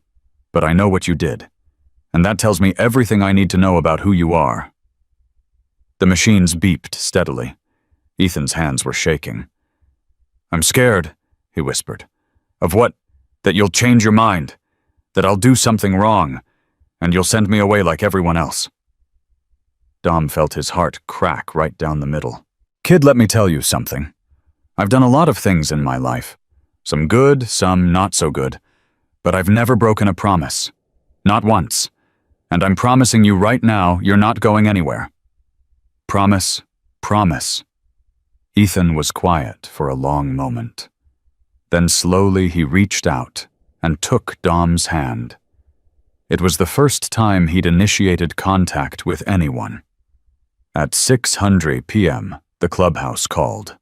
Speaker 1: but I know what you did. And that tells me everything I need to know about who you are. The machines beeped steadily. Ethan's hands were shaking. I'm scared, he whispered. Of what? That you'll change your mind. That I'll do something wrong, and you'll send me away like everyone else. Dom felt his heart crack right down the middle. Kid, let me tell you something. I've done a lot of things in my life. Some good, some not so good. But I've never broken a promise. Not once. And I'm promising you right now, you're not going anywhere. Promise, promise. Ethan was quiet for a long moment. Then slowly he reached out and took Dom's hand. It was the first time he'd initiated contact with anyone. At 6:00 p.m., the clubhouse called.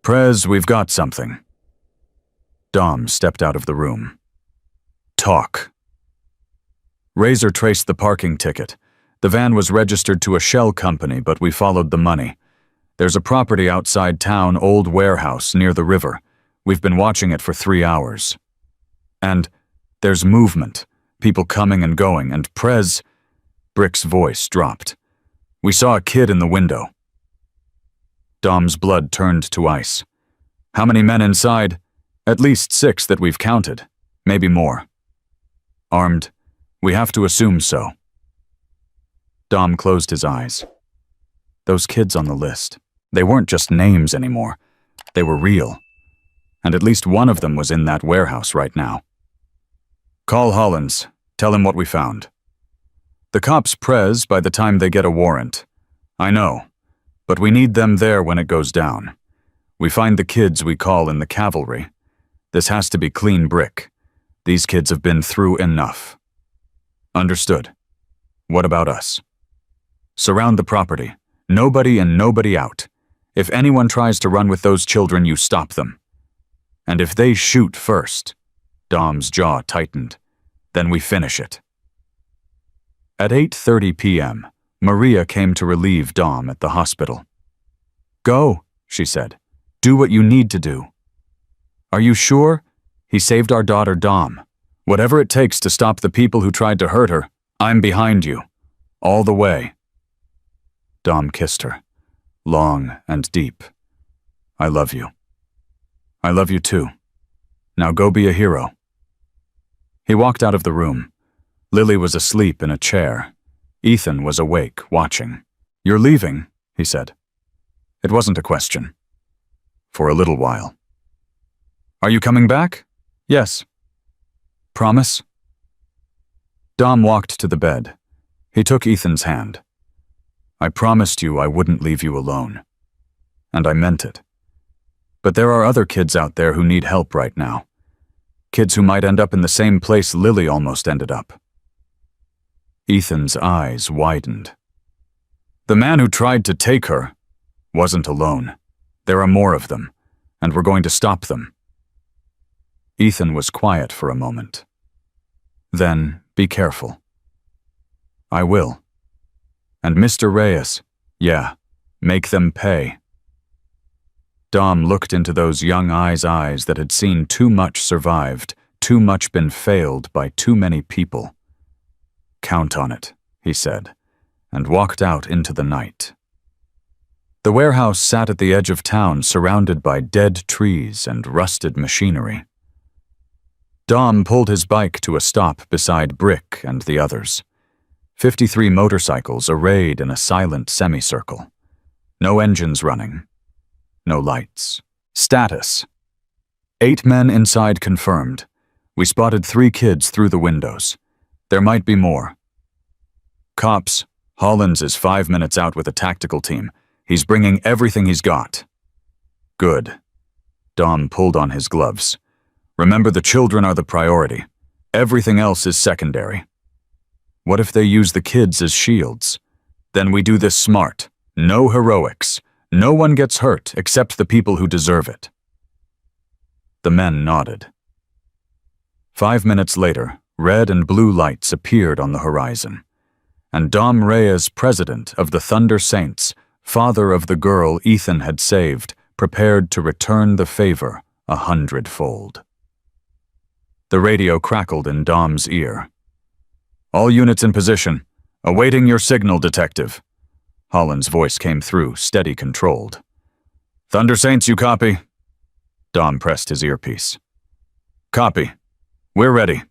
Speaker 1: Prez, we've got something. Dom stepped out of the room. Talk. Razor traced the parking ticket. The van was registered to a shell company, but we followed the money. There's a property outside town, old warehouse near the river. We've been watching it for 3 hours. And there's movement, people coming and going, and Prez... Brick's voice dropped. We saw a kid in the window. Dom's blood turned to ice. How many men inside? At least 6 that we've counted. Maybe more. Armed? We have to assume so. Dom closed his eyes. Those kids on the list. They weren't just names anymore. They were real. And at least one of them was in that warehouse right now. Call Hollins. Tell him what we found. The cops prez by the time they get a warrant. I know, but we need them there when it goes down. We find the kids we call in the cavalry. This has to be clean brick. These kids have been through enough. Understood. What about us? Surround the property. Nobody in, nobody out. If anyone tries to run with those children, you stop them. And if they shoot first, Dom's jaw tightened, then we finish it. At 8:30 p.m., Maria came to relieve Dom at the hospital. Go, she said. Do what you need to do. Are you sure? He saved our daughter Dom. Whatever it takes to stop the people who tried to hurt her, I'm behind you. All the way. Dom kissed her, long and deep. I love you. I love you too. Now go be a hero. He walked out of the room. Lily was asleep in a chair. Ethan was awake, watching. You're leaving, he said. It wasn't a question. For a little while. Are you coming back? Yes. Promise? Dom walked to the bed. He took Ethan's hand. I promised you I wouldn't leave you alone. And I meant it. But there are other kids out there who need help right now. Kids who might end up in the same place Lily almost ended up. Ethan's eyes widened. The man who tried to take her wasn't alone. There are more of them, and we're going to stop them. Ethan was quiet for a moment. Then, be careful. I will. And Mr. Reyes, yeah, make them pay. Dom looked into those young eyes that had seen too much survived, too much been failed by too many people. Count on it, he said, and walked out into the night. The warehouse sat at the edge of town, surrounded by dead trees and rusted machinery. Dom pulled his bike to a stop beside Brick and the others. 53 motorcycles arrayed in a silent semicircle. No engines running. No lights. Status. 8 men inside confirmed. We spotted 3 kids through the windows. There might be more. Cops, Hollins is 5 minutes out with a tactical team. He's bringing everything he's got. Good. Dom pulled on his gloves. Remember, the children are the priority. Everything else is secondary. What if they use the kids as shields? Then we do this smart. No heroics. No one gets hurt except the people who deserve it. The men nodded. 5 minutes later, red and blue lights appeared on the horizon, and Dom Reyes, president of the Thunder Saints, father of the girl Ethan had saved, prepared to return the favor 100-fold. The radio crackled in Dom's ear. All units in position. Awaiting your signal, detective. Holland's voice came through, steady, controlled. Thunder Saints, you copy? Dom pressed his earpiece. Copy. We're ready.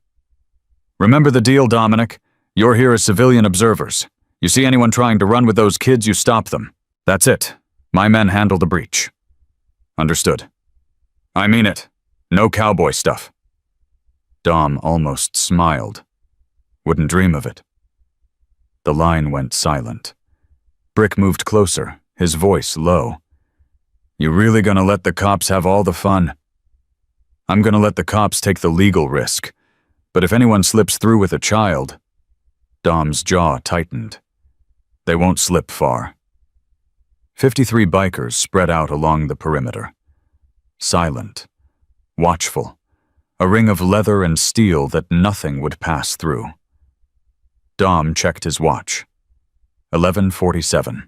Speaker 1: Remember the deal, Dominic. You're here as civilian observers. You see anyone trying to run with those kids, you stop them. That's it. My men handle the breach. Understood. I mean it. No cowboy stuff. Dom almost smiled. Wouldn't dream of it. The line went silent. Brick moved closer, his voice low. You really gonna let the cops have all the fun? I'm gonna let the cops take the legal risk. But if anyone slips through with a child... Dom's jaw tightened. They won't slip far. 53 bikers spread out along the perimeter. Silent. Watchful. A ring of leather and steel that nothing would pass through. Dom checked his watch. 11:47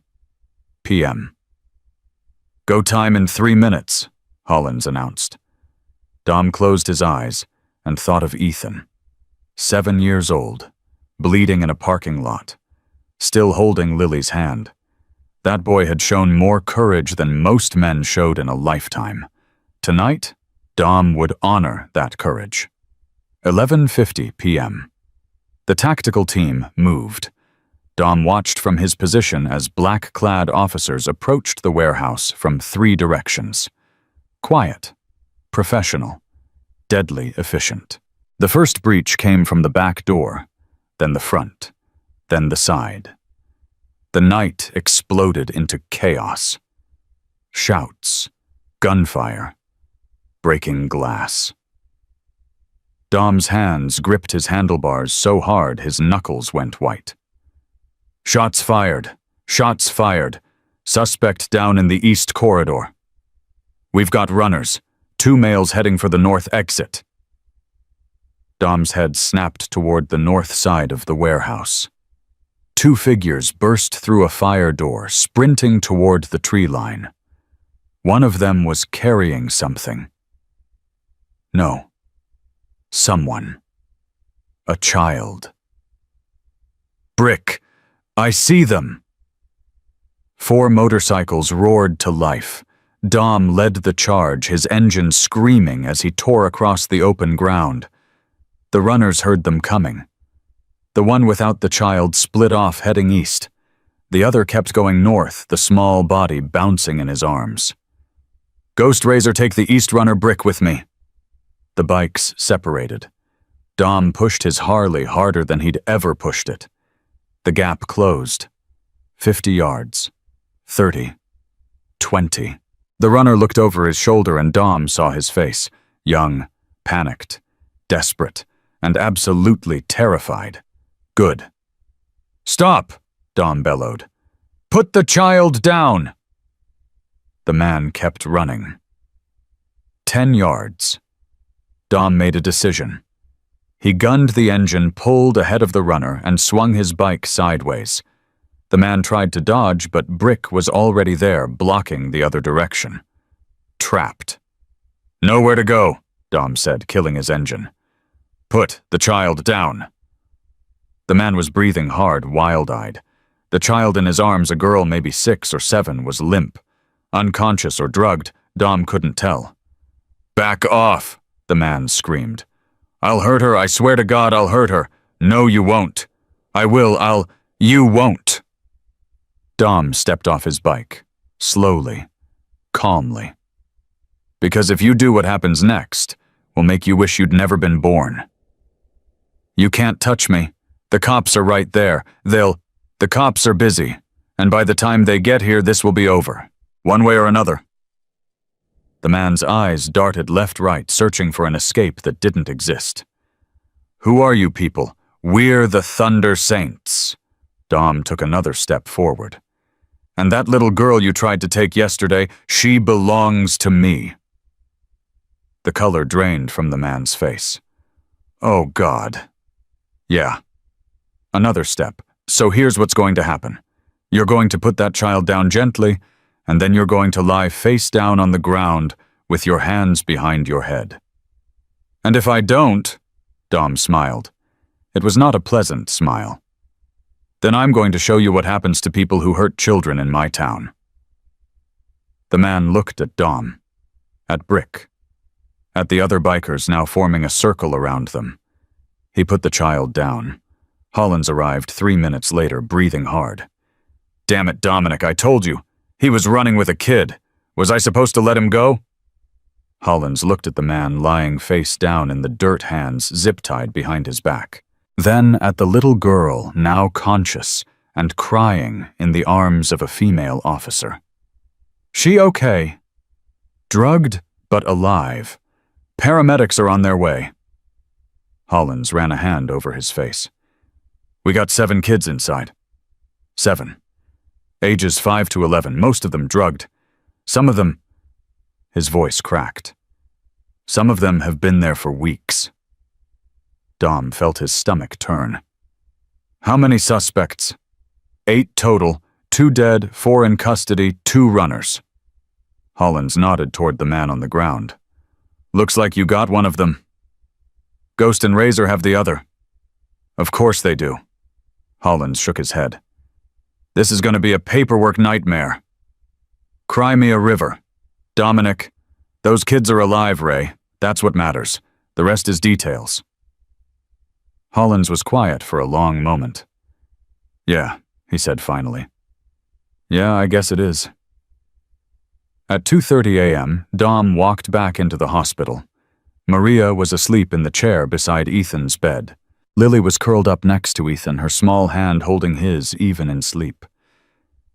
Speaker 1: p.m. Go time in 3 minutes, Hollins announced. Dom closed his eyes and thought of Ethan. 7 years old, bleeding in a parking lot, still holding Lily's hand. That boy had shown more courage than most men showed in a lifetime. Tonight, Dom would honor that courage. 11:50 p.m. The tactical team moved. Dom watched from his position as black-clad officers approached the warehouse from 3 directions. Quiet, professional, deadly efficient. The first breach came from the back door, then the front, then the side. The night exploded into chaos. Shouts, gunfire, breaking glass. Dom's hands gripped his handlebars so hard his knuckles went white. Shots fired, shots fired. Suspect down in the east corridor. We've got runners, 2 males heading for the north exit. Dom's head snapped toward the north side of the warehouse. 2 figures burst through a fire door, sprinting toward the tree line. One of them was carrying something. No. Someone. A child. Brick! I see them! 4 motorcycles roared to life. Dom led the charge, his engine screaming as he tore across the open ground. The runners heard them coming. The one without the child split off heading east. The other kept going north, the small body bouncing in his arms. Ghost Razor, take the east runner, Brick, with me. The bikes separated. Dom pushed his Harley harder than he'd ever pushed it. The gap closed. 50 yards. 30. 20. The runner looked over his shoulder and Dom saw his face. Young, panicked, desperate, and absolutely terrified. Good. Stop! Dom bellowed. Put the child down! The man kept running. 10 yards. Dom made a decision. He gunned the engine, pulled ahead of the runner, and swung his bike sideways. The man tried to dodge, but Brick was already there, blocking the other direction. Trapped. Nowhere to go, Dom said, killing his engine. Put the child down. The man was breathing hard, wild-eyed. The child in his arms, a girl maybe 6 or 7, was limp. Unconscious or drugged, Dom couldn't tell. Back off, the man screamed. I'll hurt her, I swear to God I'll hurt her. No, you won't. I will, you won't. Dom stepped off his bike, slowly, calmly. Because if you do what happens next, will make you wish you'd never been born. You can't touch me. The cops are right there. The cops are busy, and by the time they get here, this will be over. One way or another. The man's eyes darted left-right, searching for an escape that didn't exist. Who are you people? We're the Thunder Saints. Dom took another step forward. And that little girl you tried to take yesterday, she belongs to me. The color drained from the man's face. Oh, God. Yeah. Another step. So here's what's going to happen. You're going to put that child down gently, and then you're going to lie face down on the ground with your hands behind your head. And if I don't, Dom smiled. It was not a pleasant smile. Then I'm going to show you what happens to people who hurt children in my town. The man looked at Dom, at Brick, at the other bikers now forming a circle around them. He put the child down. Hollins arrived 3 minutes later, breathing hard. Damn it, Dominic, I told you. He was running with a kid. Was I supposed to let him go? Hollins looked at the man lying face down in the dirt, hands zip-tied behind his back. Then at the little girl, now conscious and crying in the arms of a female officer. She okay? Drugged, but alive. Paramedics are on their way. Hollins ran a hand over his face. We got 7 kids inside. 7. Ages 5 to 11, most of them drugged. Some of them... His voice cracked. Some of them have been there for weeks. Dom felt his stomach turn. How many suspects? 8 total, 2 dead, 4 in custody, 2 runners. Hollins nodded toward the man on the ground. Looks like you got one of them. Ghost and Razor have the other. Of course they do. Hollins shook his head. This is going to be a paperwork nightmare. Cry me a river. Dominic, those kids are alive, Ray. That's what matters. The rest is details. Hollins was quiet for a long moment. Yeah, he said finally. Yeah, I guess it is. At 2:30 a.m., Dom walked back into the hospital. Maria was asleep in the chair beside Ethan's bed. Lily was curled up next to Ethan, her small hand holding his even in sleep.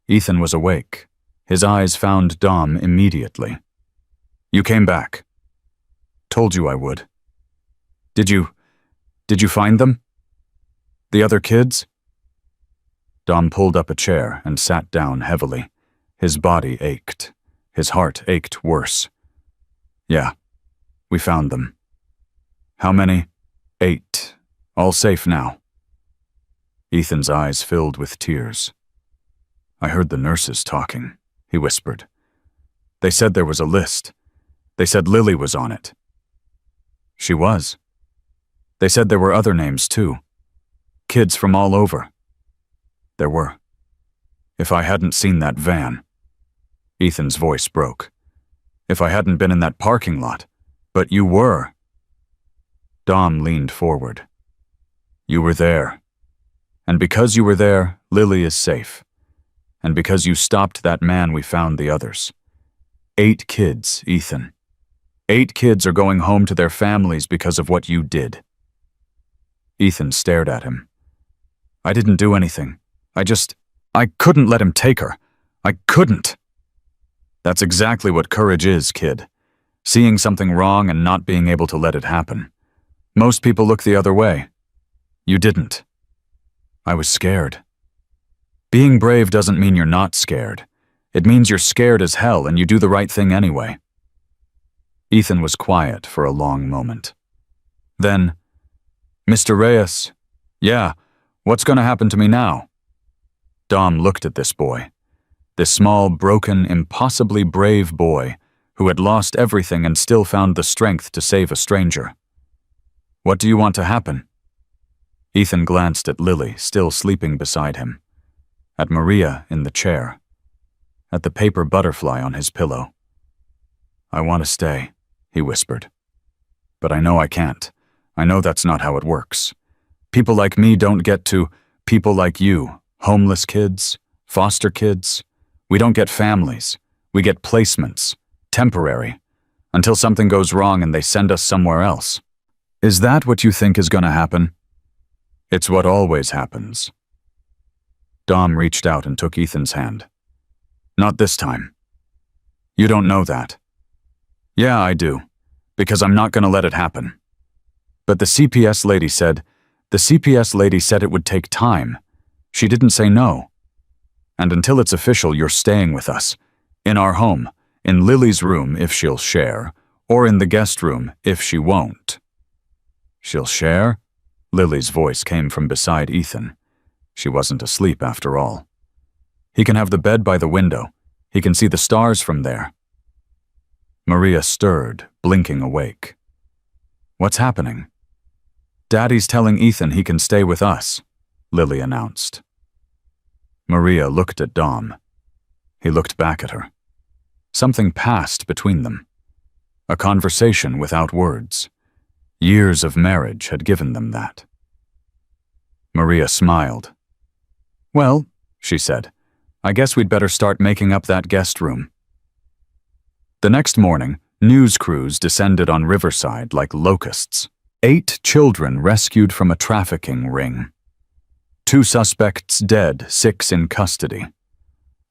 Speaker 1: Ethan was awake. His eyes found Dom immediately. You came back. Told you I would. Did you find them? The other kids? Dom pulled up a chair and sat down heavily. His body ached. His heart ached worse. Yeah, we found them. How many? 8. All safe now. Ethan's eyes filled with tears. I heard the nurses talking, he whispered. They said there was a list. They said Lily was on it. She was. They said there were other names too. Kids from all over. There were. If I hadn't seen that van. Ethan's voice broke. If I hadn't been in that parking lot. But you were. Dom leaned forward. You were there. And because you were there, Lily is safe. And because you stopped that man, we found the others. 8 kids, Ethan. 8 kids are going home to their families because of what you did. Ethan stared at him. I didn't do anything. I couldn't let him take her. I couldn't. That's exactly what courage is, kid. Seeing something wrong and not being able to let it happen. Most people look the other way. You didn't. I was scared. Being brave doesn't mean you're not scared. It means you're scared as hell and you do the right thing anyway. Ethan was quiet for a long moment. Then, Mr. Reyes, yeah, what's going to happen to me now? Dom looked at this boy. This small, broken, impossibly brave boy who had lost everything and still found the strength to save a stranger. What do you want to happen? Ethan glanced at Lily, still sleeping beside him. At Maria in the chair. At the paper butterfly on his pillow. I want to stay, he whispered. But I know I can't. I know that's not how it works. People like me don't get to people like you, homeless kids, foster kids. We don't get families. We get placements, temporary, until something goes wrong and they send us somewhere else. Is that what you think is going to happen? It's what always happens. Dom reached out and took Ethan's hand. Not this time. You don't know that. Yeah, I do, because I'm not going to let it happen. But the CPS lady said it would take time. She didn't say no. And until it's official, you're staying with us. In our home, in Lily's room if she'll share, or in the guest room if she won't. She'll share? Lily's voice came from beside Ethan. She wasn't asleep after all. He can have the bed by the window. He can see the stars from there. Maria stirred, blinking awake. What's happening? Daddy's telling Ethan he can stay with us, Lily announced. Maria looked at Dom. He looked back at her. Something passed between them. A conversation without words. Years of marriage had given them that. Maria smiled. Well, she said, I guess we'd better start making up that guest room. The next morning, news crews descended on Riverside like locusts. 8 children rescued from a trafficking ring. 2 suspects dead, 6 in custody.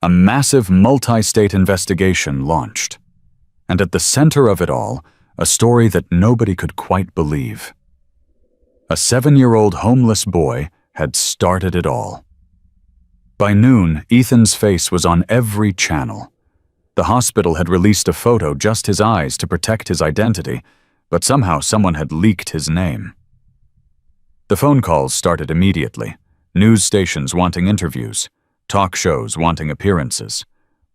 Speaker 1: A massive multi-state investigation launched. And at the center of it all, a story that nobody could quite believe. A 7-year-old homeless boy had started it all. By noon, Ethan's face was on every channel. The hospital had released a photo, just his eyes, to protect his identity, but somehow someone had leaked his name. The phone calls started immediately. News stations wanting interviews, talk shows wanting appearances,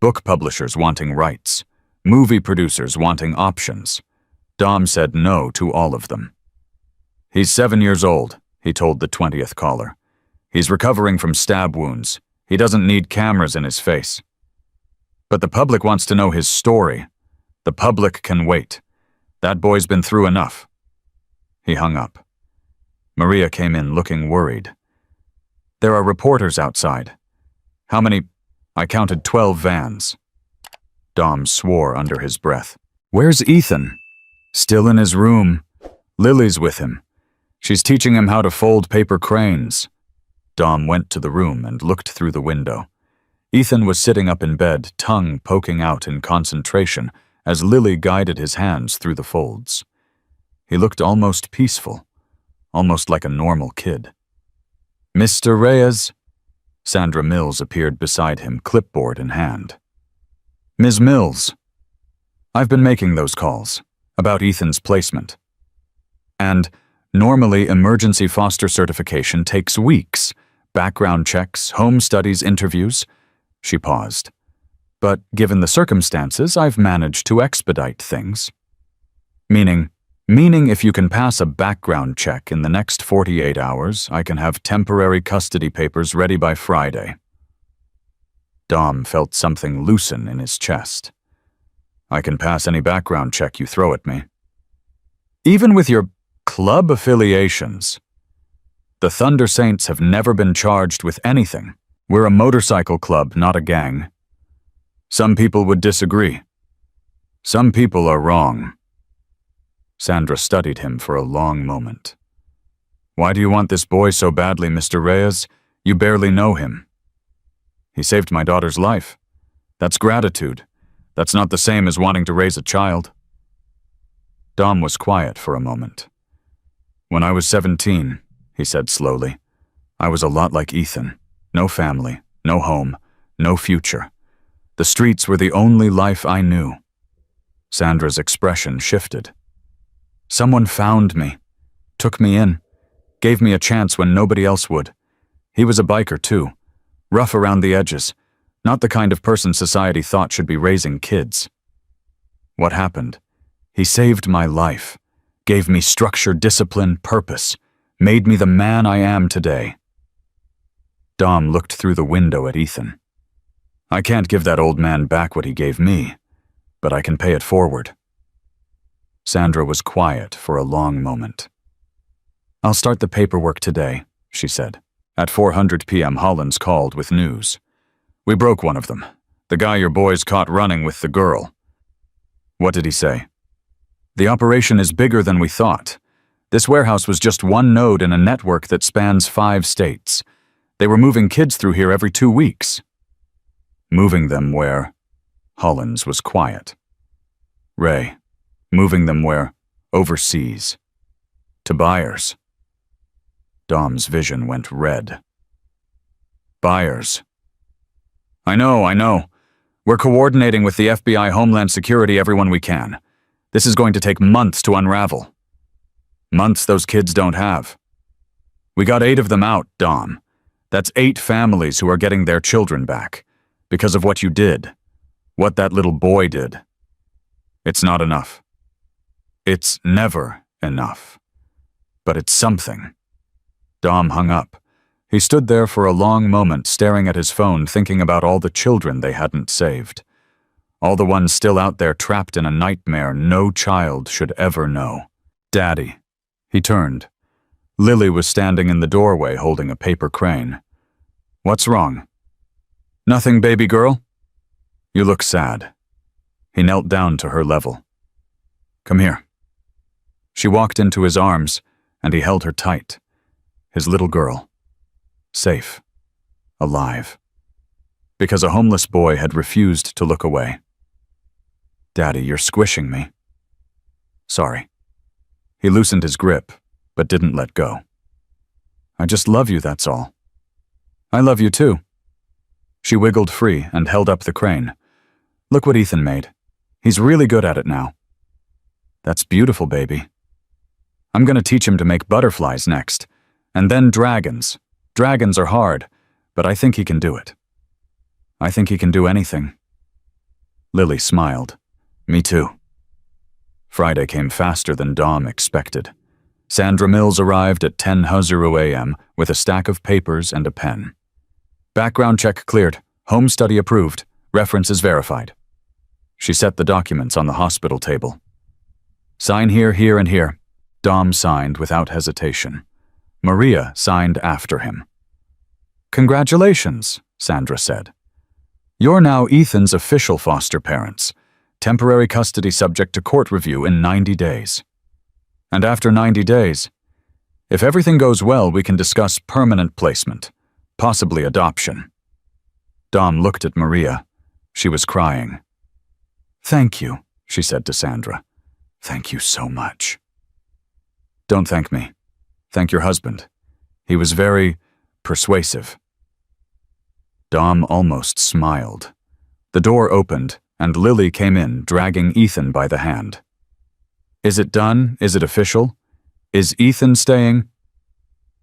Speaker 1: book publishers wanting rights, movie producers wanting options. Dom said no to all of them. He's 7 years old, he told the 20th caller. He's recovering from stab wounds. He doesn't need cameras in his face. But the public wants to know his story. The public can wait. That boy's been through enough. He hung up. Maria came in looking worried. There are reporters outside. How many? I counted 12 vans. Dom swore under his breath. Where's Ethan? Still in his room. Lily's with him. She's teaching him how to fold paper cranes. Dom went to the room and looked through the window. Ethan was sitting up in bed, tongue poking out in concentration, as Lily guided his hands through the folds. He looked almost peaceful, almost like a normal kid. Mr. Reyes? Sandra Mills appeared beside him, clipboard in hand. Ms. Mills, I've been making those calls about Ethan's placement. And normally emergency foster certification takes weeks. Background checks, home studies, interviews. She paused. But given the circumstances, I've managed to expedite things. Meaning if you can pass a background check in the next 48 hours, I can have temporary custody papers ready by Friday. Dom felt something loosen in his chest. I can pass any background check you throw at me. Even with your club affiliations. The Thunder Saints have never been charged with anything. We're a motorcycle club, not a gang. Some people would disagree. Some people are wrong. Sandra studied him for a long moment. Why do you want this boy so badly, Mr. Reyes? You barely know him. He saved my daughter's life. That's gratitude. That's not the same as wanting to raise a child. Dom was quiet for a moment. When I was 17, he said slowly, I was a lot like Ethan. No family, no home, no future. The streets were the only life I knew. Sandra's expression shifted. Someone found me, took me in, gave me a chance when nobody else would. He was a biker too, rough around the edges, not the kind of person society thought should be raising kids. What happened? He saved my life, gave me structure, discipline, purpose, made me the man I am today. Dom looked through the window at Ethan. I can't give that old man back what he gave me, but I can pay it forward. Sandra was quiet for a long moment. I'll start the paperwork today, she said. At 4:00 p.m. Hollins called with news. We broke one of them. The guy your boys caught running with the girl. What did he say? The operation is bigger than we thought. This warehouse was just one node in a network that spans 5 states. They were moving kids through here every 2 weeks. Moving them where? Hollins was quiet. Ray, moving them where? Overseas. To buyers. Dom's vision went red. Buyers. I know. We're coordinating with the FBI, Homeland Security, everyone we can. This is going to take months to unravel. Months those kids don't have. We got 8 of them out, Dom. That's 8 families who are getting their children back. Because of what you did. What that little boy did. It's not enough. It's never enough. But it's something. Dom hung up. He stood there for a long moment, staring at his phone, thinking about all the children they hadn't saved. All the ones still out there trapped in a nightmare no child should ever know. Daddy. He turned. Lily was standing in the doorway holding a paper crane. What's wrong? Nothing, baby girl. You look sad. He knelt down to her level. Come here. She walked into his arms, and he held her tight. His little girl. Safe. Alive. Because a homeless boy had refused to look away. Daddy, you're squishing me. Sorry. He loosened his grip, but didn't let go. I just love you, that's all. I love you too. She wiggled free and held up the crane. Look what Ethan made. He's really good at it now. That's beautiful, baby. I'm gonna teach him to make butterflies next, and then dragons. Dragons are hard, but I think he can do it. I think he can do anything. Lily smiled. Me too. Friday came faster than Dom expected. Sandra Mills arrived at 10:00 a.m. with a stack of papers and a pen. Background check cleared. Home study approved. References verified. She set the documents on the hospital table. Sign here, here, and here. Dom signed without hesitation. Maria signed after him. Congratulations, Sandra said. "You're now Ethan's official foster parents, temporary custody subject to court review in 90 days. And after 90 days, if everything goes well, we can discuss permanent placement, possibly adoption." Dom looked at Maria. She was crying. "Thank you," she said to Sandra. "Thank you so much." "Don't thank me. Thank your husband. He was very persuasive." Dom almost smiled. The door opened, and Lily came in, dragging Ethan by the hand. "Is it done? Is it official? Is Ethan staying?"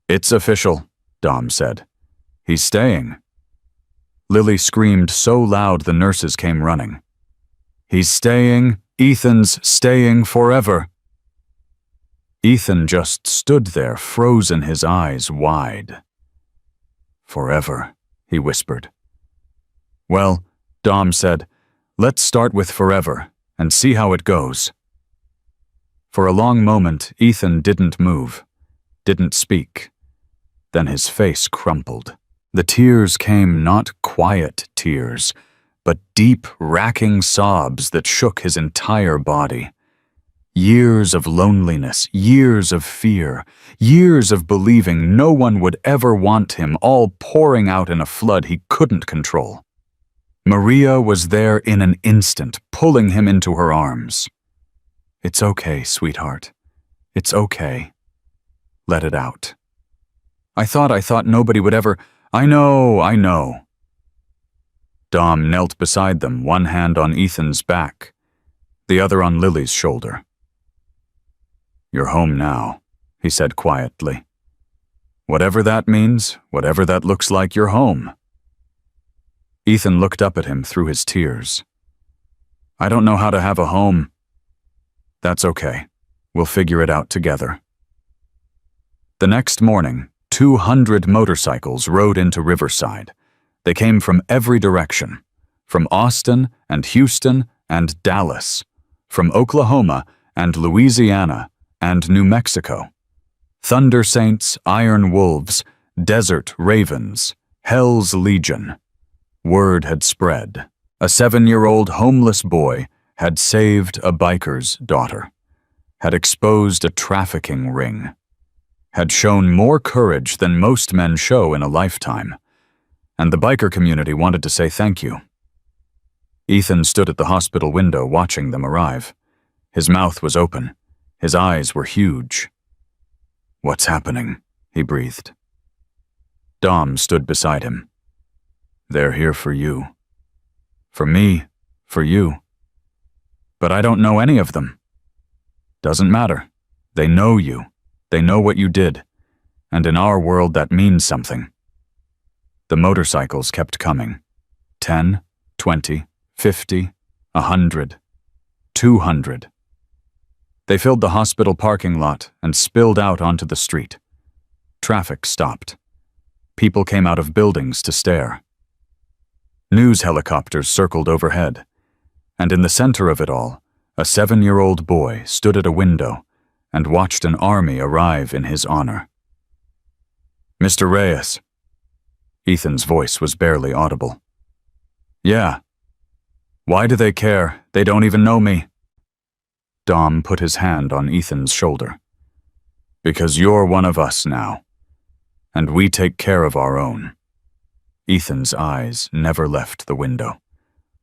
Speaker 1: "It's official," Dom said. "He's staying." Lily screamed so loud the nurses came running. "He's staying. Ethan's staying forever." Ethan just stood there, frozen, his eyes wide. "Forever," he whispered. "Well," Dom said, "let's start with forever and see how it goes." For a long moment, Ethan didn't move, didn't speak. Then his face crumpled. The tears came, not quiet tears, but deep, racking sobs that shook his entire body. Years of loneliness, years of fear, years of believing no one would ever want him, all pouring out in a flood he couldn't control. Maria was there in an instant, pulling him into her arms. "It's okay, sweetheart. It's okay. Let it out." I thought nobody would ever—" I know. Dom knelt beside them, one hand on Ethan's back, the other on Lily's shoulder. "You're home now," he said quietly. "Whatever that means, whatever that looks like, you're home." Ethan looked up at him through his tears. "I don't know how to have a home." "That's okay. We'll figure it out together." The next morning, 200 motorcycles rode into Riverside. They came from every direction, from Austin and Houston and Dallas, from Oklahoma and Louisiana and New Mexico. Thunder Saints, Iron Wolves, Desert Ravens, Hell's Legion. Word had spread. A 7-year-old homeless boy had saved a biker's daughter, had exposed a trafficking ring, had shown more courage than most men show in a lifetime, and the biker community wanted to say thank you. Ethan stood at the hospital window watching them arrive. His mouth was open. His eyes were huge. "What's happening?" he breathed. Dom stood beside him. "They're here for you. For me, for you. But I don't know any of them." "Doesn't matter. They know you. They know what you did. And in our world, that means something." The motorcycles kept coming. 10, 20, 50, 100, 200. They filled the hospital parking lot and spilled out onto the street. Traffic stopped. People came out of buildings to stare. News helicopters circled overhead, and in the center of it all, a 7-year-old boy stood at a window and watched an army arrive in his honor. "Mr. Reyes." Ethan's voice was barely audible. "Yeah. Why do they care? They don't even know me." Dom put his hand on Ethan's shoulder. "Because you're one of us now, and we take care of our own." Ethan's eyes never left the window.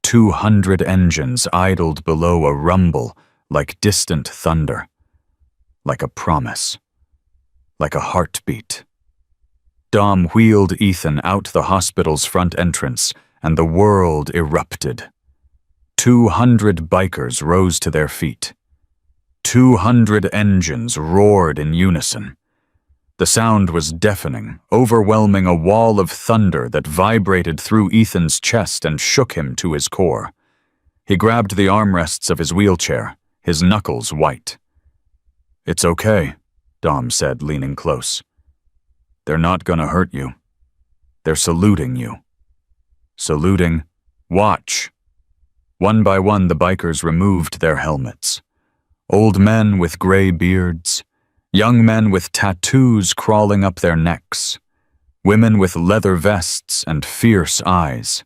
Speaker 1: 200 engines idled below, a rumble like distant thunder, like a promise, like a heartbeat. Dom wheeled Ethan out the hospital's front entrance, and the world erupted. 200 bikers rose to their feet. 200 engines roared in unison. The sound was deafening, overwhelming, a wall of thunder that vibrated through Ethan's chest and shook him to his core. He grabbed the armrests of his wheelchair, his knuckles white. "It's okay," Dom said, leaning close. "They're not gonna hurt you. They're saluting you." Saluting. Watch. One by one, the bikers removed their helmets. Old men with gray beards, young men with tattoos crawling up their necks, women with leather vests and fierce eyes.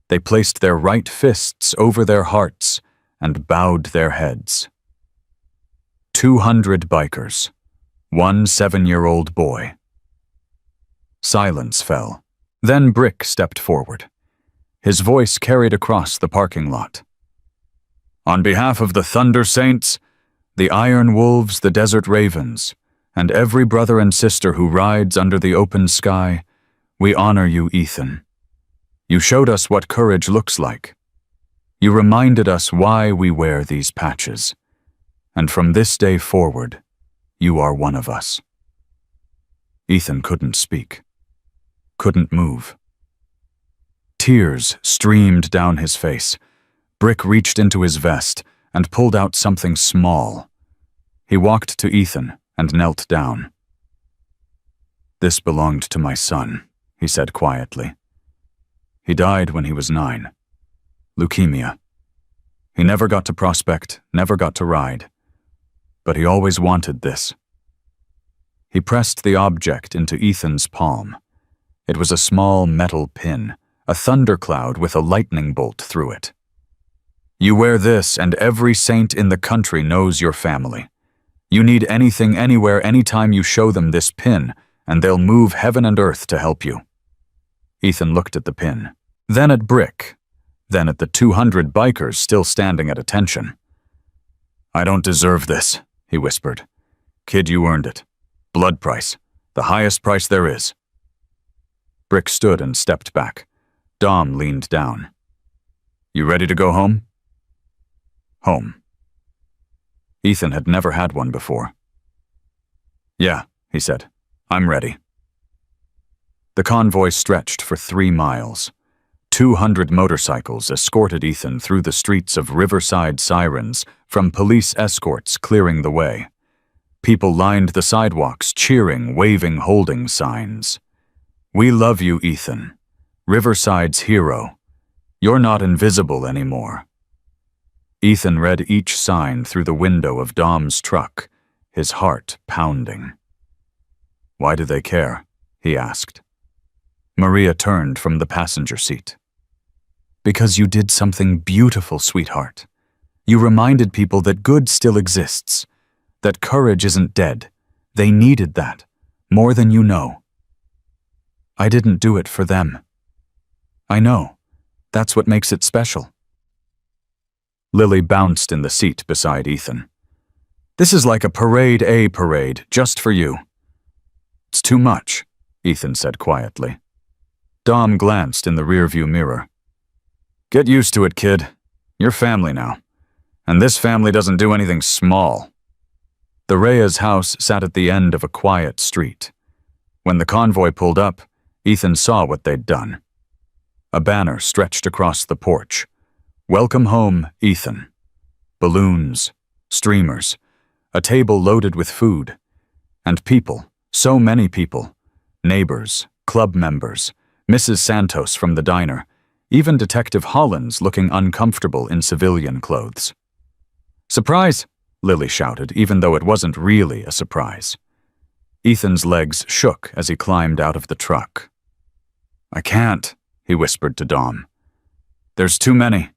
Speaker 1: They placed their right fists over their hearts and bowed their heads. 200 bikers, one 7-year-old boy. Silence fell. Then Brick stepped forward. His voice carried across the parking lot. On behalf of the Thunder Saints, the Iron Wolves, the Desert Ravens, and every brother and sister who rides under the open sky, we honor you, Ethan. You showed us what courage looks like. You reminded us why we wear these patches. And from this day forward, you are one of us. Ethan couldn't speak, couldn't move. Tears streamed down his face. Brick reached into his vest and pulled out something small. He walked to Ethan and knelt down. "This belonged to my son," he said quietly. "He died when he was 9. Leukemia. He never got to prospect, never got to ride. But he always wanted this." He pressed the object into Ethan's palm. It was a small metal pin, a thundercloud with a lightning bolt through it. "You wear this and every saint in the country knows your family. You need anything, anywhere, anytime you show them this pin, and they'll move heaven and earth to help you." Ethan looked at the pin, then at Brick, then at the 200 bikers still standing at attention. "I don't deserve this," he whispered. "Kid, you earned it. Blood price. The highest price there is." Brick stood and stepped back. Dom leaned down. "You ready to go home?" Home. Ethan had never had one before. "Yeah," he said. "I'm ready." The convoy stretched for 3 miles. 200 motorcycles escorted Ethan through the streets of Riverside sirens from police escorts clearing the way. People lined the sidewalks, cheering, waving holding signs. "We love you, Ethan. Riverside's hero. You're not invisible anymore." Ethan read each sign through the window of Dom's truck, his heart pounding. "Why do they care?" he asked. Maria turned from the passenger seat. "Because you did something beautiful, sweetheart. You reminded people that good still exists, that courage isn't dead. They needed that, more than you know." "I didn't do it for them." "I know. That's what makes it special." Lily bounced in the seat beside Ethan. "This is like a parade, just for you." "It's too much," Ethan said quietly. Dom glanced in the rearview mirror. "Get used to it, kid. You're family now. And this family doesn't do anything small." The Reyes house sat at the end of a quiet street. When the convoy pulled up, Ethan saw what they'd done. A banner stretched across the porch. "Welcome home, Ethan." Balloons, streamers, a table loaded with food. And people, so many people. Neighbors, club members, Mrs. Santos from the diner, even Detective Hollins looking uncomfortable in civilian clothes. "Surprise!" Lily shouted, even though it wasn't really a surprise. Ethan's legs shook as he climbed out of the truck. "I can't," he whispered to Dom. "There's too many.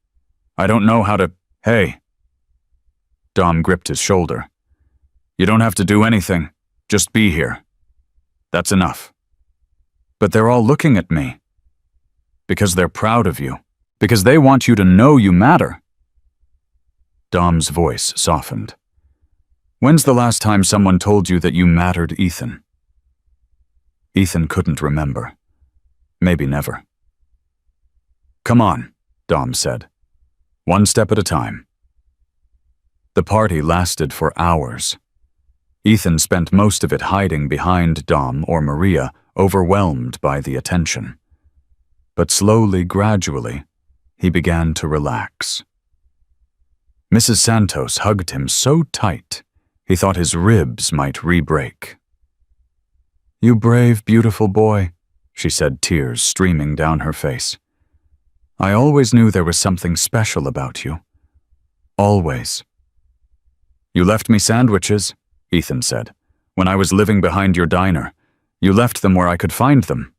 Speaker 1: I don't know how to— Hey." Dom gripped his shoulder. "You don't have to do anything. Just be here. That's enough." "But they're all looking at me." "Because they're proud of you. Because they want you to know you matter." Dom's voice softened. "When's the last time someone told you that you mattered, Ethan?" Ethan couldn't remember. Maybe never. "Come on," Dom said. "One step at a time." The party lasted for hours. Ethan spent most of it hiding behind Dom or Maria, overwhelmed by the attention. But slowly, gradually, he began to relax. Mrs. Santos hugged him so tight, he thought his ribs might re-break. "You brave, beautiful boy," she said, tears streaming down her face. "I always knew there was something special about you. Always." "You left me sandwiches," Ethan said, "when I was living behind your diner. You left them where I could find them.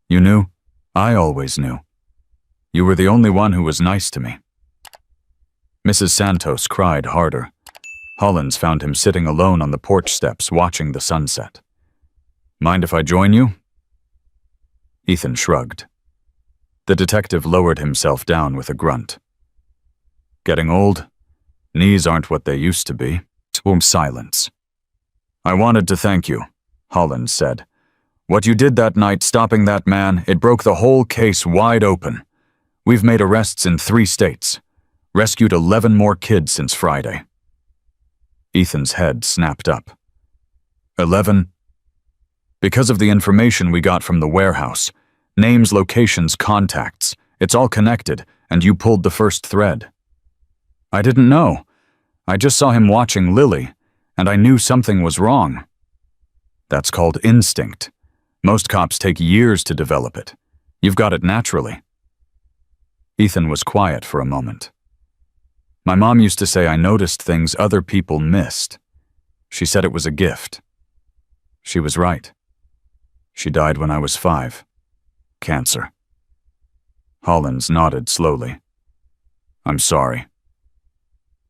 Speaker 1: You knew? I always knew. You were the only one who was nice to me." Mrs. Santos cried harder. Hollins found him sitting alone on the porch steps watching the sunset. "Mind if I join you?" Ethan shrugged. The detective lowered himself down with a grunt. "Getting old? Knees aren't what they used to be." Silence. "I wanted to thank you," Hollins said. "What you did that night stopping that man, it broke the whole case wide open. We've made arrests in 3 states. Rescued 11 more kids since Friday." Ethan's head snapped up. 11? Because of the information we got from the warehouse. Names, locations, contacts. It's all connected, and you pulled the first thread. I didn't know. I just saw him watching Lily, and I knew something was wrong. That's called instinct. Most cops take years to develop it. You've got it naturally. Ethan was quiet for a moment. My mom used to say I noticed things other people missed. She said it was a gift. She was right. She died when I was 5. Cancer. Hollins nodded slowly. I'm sorry.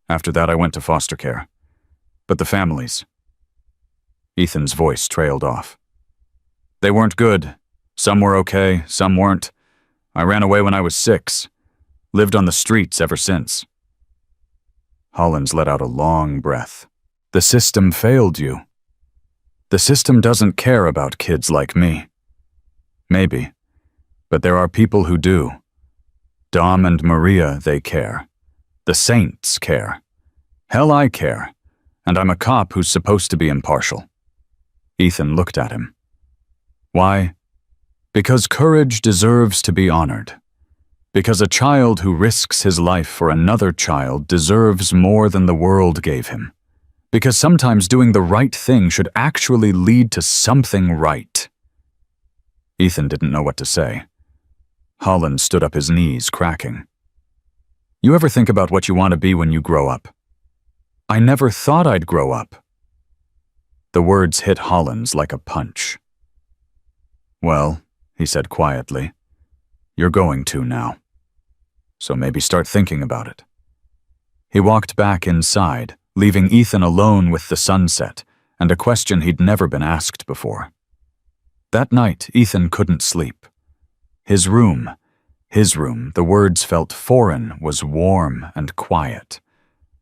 Speaker 1: After that, I went to foster care. But the families. Ethan's voice trailed off. They weren't good. Some were okay, some weren't. I ran away when I was 6. Lived on the streets ever since. Hollins let out a long breath. The system failed you. The system doesn't care about kids like me. Maybe. But there are people who do. Dom and Maria, they care. The saints care. Hell, I care. And I'm a cop who's supposed to be impartial. Ethan looked at him. Why? Because courage deserves to be honored. Because a child who risks his life for another child deserves more than the world gave him. Because sometimes doing the right thing should actually lead to something right. Ethan didn't know what to say. Hollins stood up, his knees cracking. You ever think about what you want to be when you grow up? I never thought I'd grow up. The words hit Hollins like a punch. Well, he said quietly, you're going to now. So maybe start thinking about it. He walked back inside, leaving Ethan alone with the sunset and a question he'd never been asked before. That night, Ethan couldn't sleep. His room, the words felt foreign, was warm and quiet.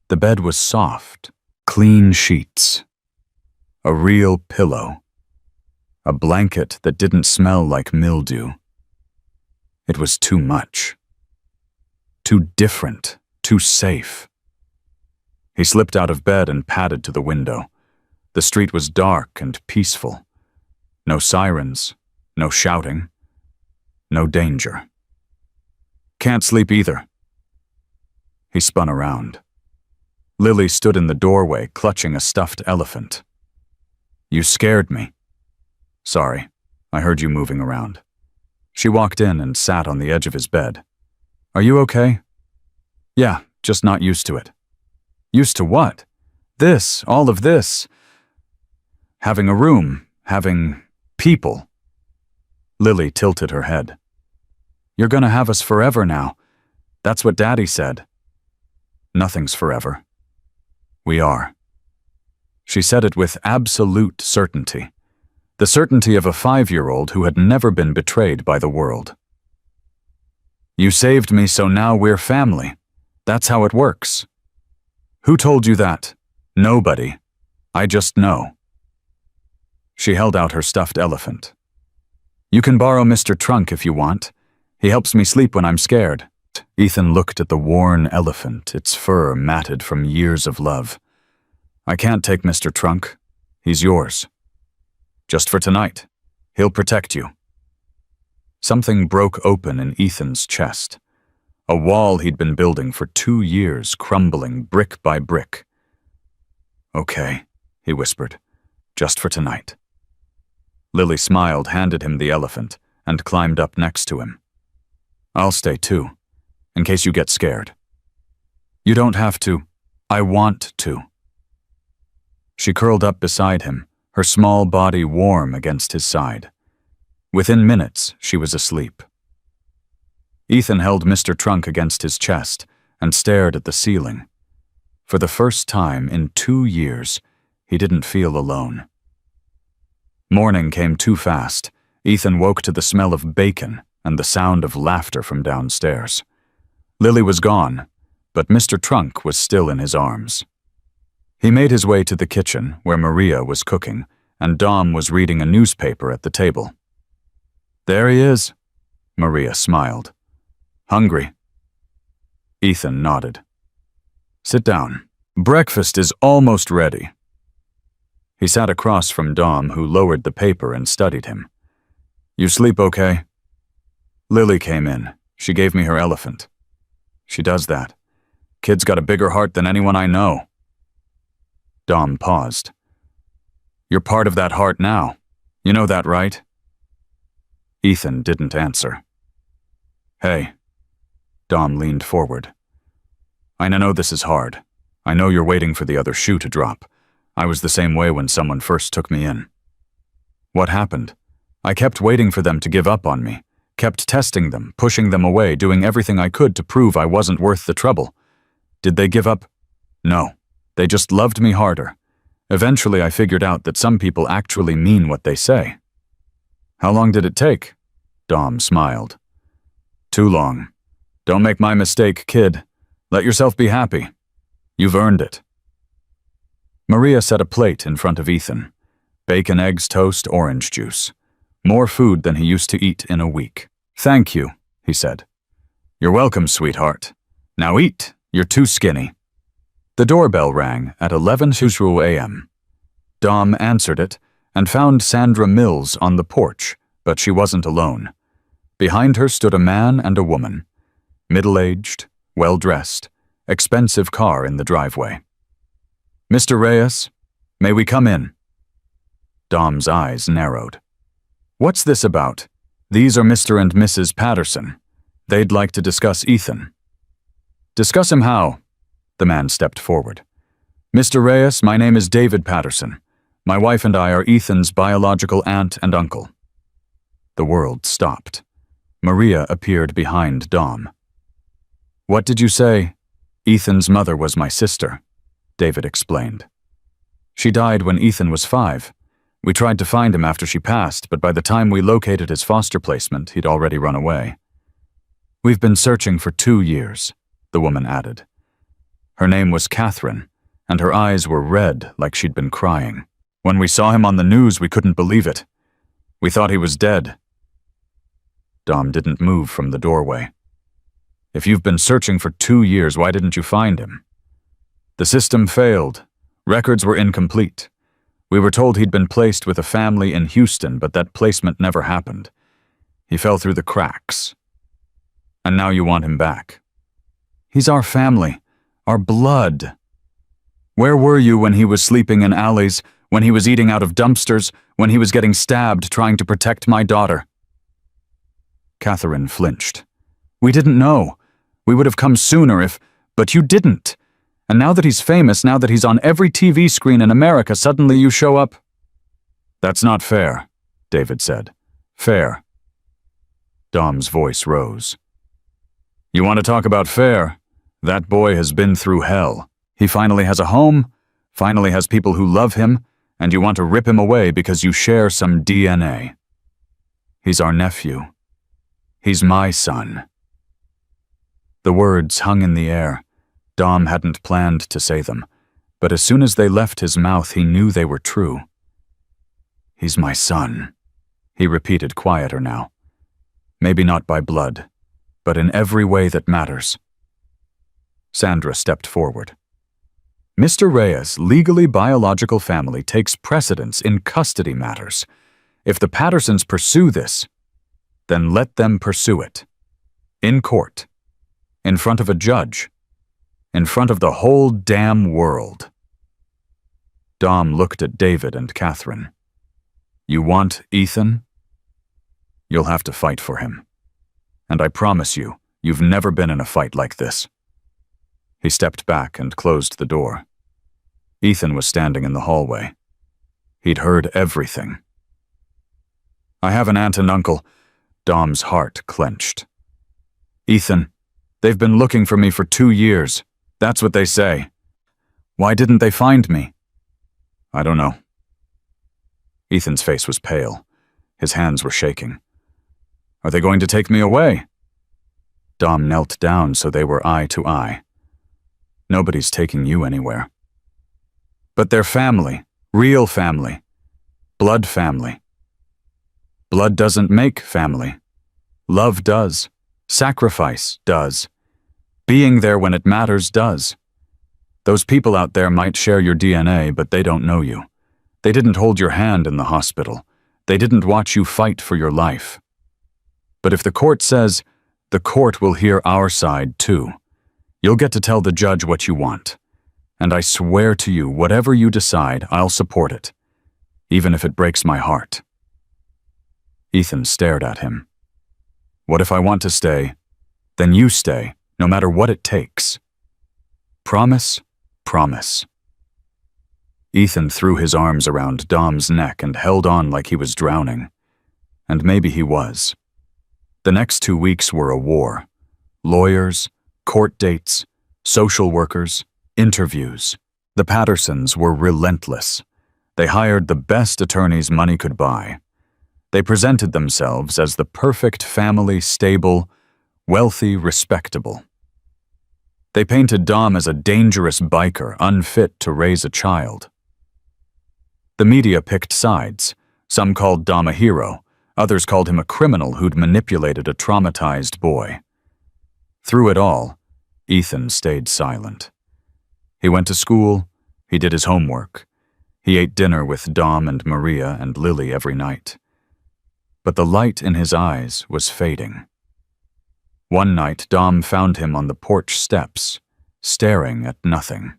Speaker 1: The bed was soft, clean sheets. A real pillow. A blanket that didn't smell like mildew. It was too much. Too different, too safe. He slipped out of bed and padded to the window. The street was dark and peaceful. No sirens, no shouting, no danger. Can't sleep either. He spun around. Lily stood in the doorway, clutching a stuffed elephant. You scared me. Sorry, I heard you moving around. She walked in and sat on the edge of his bed. Are you okay? Yeah, just not used to it. Used to what? This, all of this. Having a room, having people. Lily tilted her head. You're gonna have us forever now. That's what Daddy said. Nothing's forever. We are. She said it with absolute certainty. The certainty of a 5-year-old who had never been betrayed by the world. You saved me, so now we're family. That's how it works. Who told you that? Nobody. I just know. She held out her stuffed elephant. You can borrow Mr. Trunk if you want. He helps me sleep when I'm scared. Ethan looked at the worn elephant, its fur matted from years of love. I can't take Mr. Trunk. He's yours. Just for tonight. He'll protect you. Something broke open in Ethan's chest. A wall he'd been building for 2 years, crumbling brick by brick. Okay, he whispered. Just for tonight. Lily smiled, handed him the elephant, and climbed up next to him. I'll stay too, in case you get scared. You don't have to. I want to. She curled up beside him, her small body warm against his side. Within minutes, she was asleep. Ethan held Mr. Trunk against his chest and stared at the ceiling. For the first time in 2 years, he didn't feel alone. Morning came too fast. Ethan woke to the smell of bacon and the sound of laughter from downstairs. Lily was gone, but Mr. Trunk was still in his arms. He made his way to the kitchen, where Maria was cooking, and Dom was reading a newspaper at the table. "There he is," Maria smiled. "Hungry?" Ethan nodded. "Sit down. Breakfast is almost ready." He sat across from Dom, who lowered the paper and studied him. "You sleep okay?" "Lily came in. She gave me her elephant." "She does that. Kid's got a bigger heart than anyone I know." Dom paused. "You're part of that heart now. You know that, right?" Ethan didn't answer. "Hey." Dom leaned forward. "I know this is hard. I know you're waiting for the other shoe to drop. I was the same way when someone first took me in." "What happened?" "I kept waiting for them to give up on me, kept testing them, pushing them away, doing everything I could to prove I wasn't worth the trouble. Did they give up? No. They just loved me harder. Eventually I figured out that some people actually mean what they say." "How long did it take?" Dom smiled. "Too long. Don't make my mistake, kid. Let yourself be happy. You've earned it." Maria set a plate in front of Ethan. Bacon, eggs, toast, orange juice. More food than he used to eat in a week. "Thank you," he said. "You're welcome, sweetheart. Now eat. You're too skinny." The doorbell rang at 11:00 a.m. Dom answered it and found Sandra Mills on the porch, but she wasn't alone. Behind her stood a man and a woman. Middle-aged, well-dressed, expensive car in the driveway. "Mr. Reyes, may we come in?" Dom's eyes narrowed. "What's this about? These are Mr. and Mrs. Patterson. They'd like to discuss Ethan." "Discuss him how?" The man stepped forward. "Mr. Reyes, my name is David Patterson. My wife and I are Ethan's biological aunt and uncle." The world stopped. Maria appeared behind Dom. "What did you say?" "Ethan's mother was my sister," David explained. "She died when Ethan was 5. We tried to find him after she passed, but by the time we located his foster placement, he'd already run away." "We've been searching for 2 years," the woman added. Her name was Catherine, and her eyes were red like she'd been crying. "When we saw him on the news, we couldn't believe it. We thought he was dead." Dom didn't move from the doorway. "If you've been searching for 2 years, why didn't you find him?" "The system failed. Records were incomplete. We were told he'd been placed with a family in Houston, but that placement never happened. He fell through the cracks. And now you want him back." "He's our family. Our blood. Where were you when he was sleeping in alleys, when he was eating out of dumpsters, when he was getting stabbed trying to protect my daughter?" Catherine flinched. "We didn't know. We would have come sooner if... But you didn't. And now that he's famous, now that he's on every TV screen in America, suddenly you show up." "That's not fair," David said. "Fair." Dom's voice rose. "You want to talk about fair? That boy has been through hell. He finally has a home, finally has people who love him, and you want to rip him away because you share some DNA. He's our nephew. He's my son." The words hung in the air. Dom hadn't planned to say them, but as soon as they left his mouth, he knew they were true. "He's my son," he repeated, quieter now. "Maybe not by blood, but in every way that matters." Sandra stepped forward. "Mr. Reyes' legally biological family takes precedence in custody matters. If the Pattersons pursue this, then let them pursue it. In court. In front of a judge. In front of the whole damn world." Dom looked at David and Catherine. "You want Ethan? You'll have to fight for him. And I promise you, you've never been in a fight like this." He stepped back and closed the door. Ethan was standing in the hallway. He'd heard everything. "I have an aunt and uncle." Dom's heart clenched. "Ethan, they've been looking for me for 2 years. That's what they say. Why didn't they find me?" "I don't know." Ethan's face was pale. His hands were shaking. "Are they going to take me away?" Dom knelt down so they were eye to eye. "Nobody's taking you anywhere." "But they're family, real family, blood family." "Blood doesn't make family. Love does. Sacrifice does. Being there when it matters does. Those people out there might share your DNA, but they don't know you. They didn't hold your hand in the hospital. They didn't watch you fight for your life. But if the court says, the court will hear our side too. You'll get to tell the judge what you want. And I swear to you, whatever you decide, I'll support it, even if it breaks my heart." Ethan stared at him. "What if I want to stay? Then you stay, no matter what it takes. Promise? Promise." Ethan threw his arms around Dom's neck and held on like he was drowning. And maybe he was. The next 2 weeks were a war. Lawyers, court dates, social workers, interviews. The Pattersons were relentless. They hired the best attorneys money could buy. They presented themselves as the perfect family, stable, wealthy, respectable. They painted Dom as a dangerous biker, unfit to raise a child. The media picked sides. Some called Dom a hero. Others called him a criminal who'd manipulated a traumatized boy. Through it all, Ethan stayed silent. He went to school, he did his homework. He ate dinner with Dom and Maria and Lily every night. But the light in his eyes was fading. One night, Dom found him on the porch steps, staring at nothing.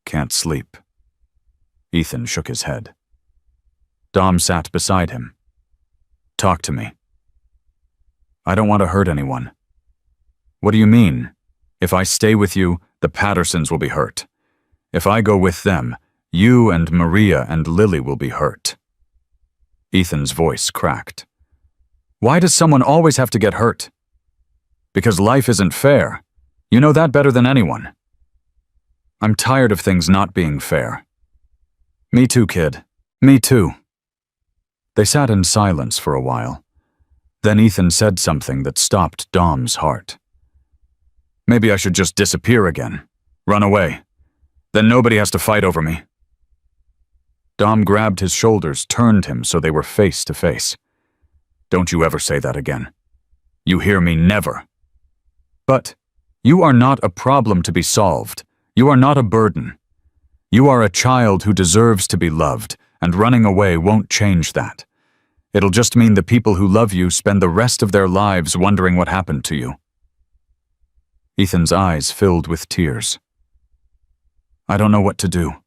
Speaker 1: "Can't sleep." Ethan shook his head. Dom sat beside him. "Talk to me." "I don't want to hurt anyone." "What do you mean? If I stay with you, the Pattersons will be hurt. If I go with them, you and Maria and Lily will be hurt." Ethan's voice cracked. "Why does someone always have to get hurt?" "Because life isn't fair. You know that better than anyone." "I'm tired of things not being fair." "Me too, kid. Me too." They sat in silence for a while. Then Ethan said something that stopped Dom's heart. "Maybe I should just disappear again. Run away. Then nobody has to fight over me." Dom grabbed his shoulders, turned him so they were face to face. "Don't you ever say that again. You hear me? Never." "But you are not a problem to be solved. You are not a burden. You are a child who deserves to be loved, and running away won't change that. It'll just mean the people who love you spend the rest of their lives wondering what happened to you." Ethan's eyes filled with tears. "I don't know what to do."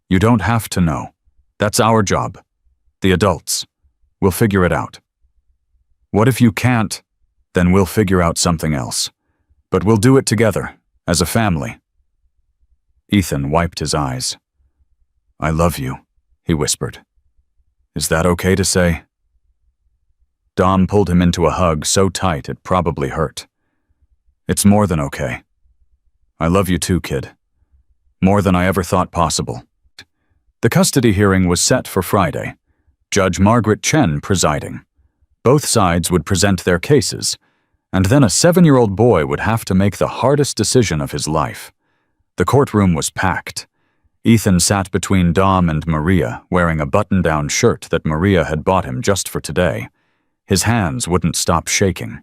Speaker 1: "You don't have to know. That's our job. The adults. We'll figure it out." "What if you can't? Then we'll figure out something else. But we'll do it together, as a family." Ethan wiped his eyes. "I love you," he whispered. "Is that okay to say?" Dom pulled him into a hug so tight it probably hurt. "It's more than okay. I love you too, kid. More than I ever thought possible." The custody hearing was set for Friday. Judge Margaret Chen presiding. Both sides would present their cases, and then a 7-year-old boy would have to make the hardest decision of his life. The courtroom was packed. Ethan sat between Dom and Maria, wearing a button-down shirt that Maria had bought him just for today. His hands wouldn't stop shaking.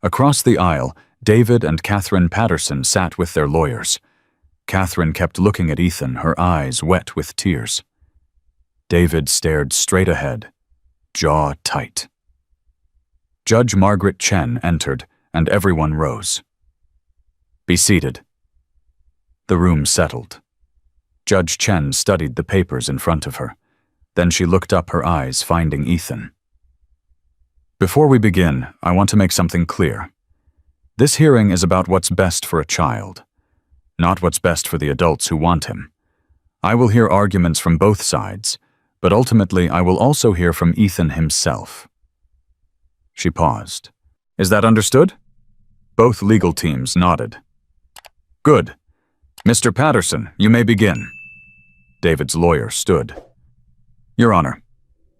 Speaker 1: Across the aisle, David and Catherine Patterson sat with their lawyers. Catherine kept looking at Ethan, her eyes wet with tears. David stared straight ahead, jaw tight. Judge Margaret Chen entered, and everyone rose. "Be seated." The room settled. Judge Chen studied the papers in front of her. Then she looked up, her eyes finding Ethan. "Before we begin, I want to make something clear. This hearing is about what's best for a child, not what's best for the adults who want him. I will hear arguments from both sides, but ultimately I will also hear from Ethan himself." She paused. "Is that understood?" Both legal teams nodded. "Good. Mr. Patterson, you may begin." David's lawyer stood. "Your Honor,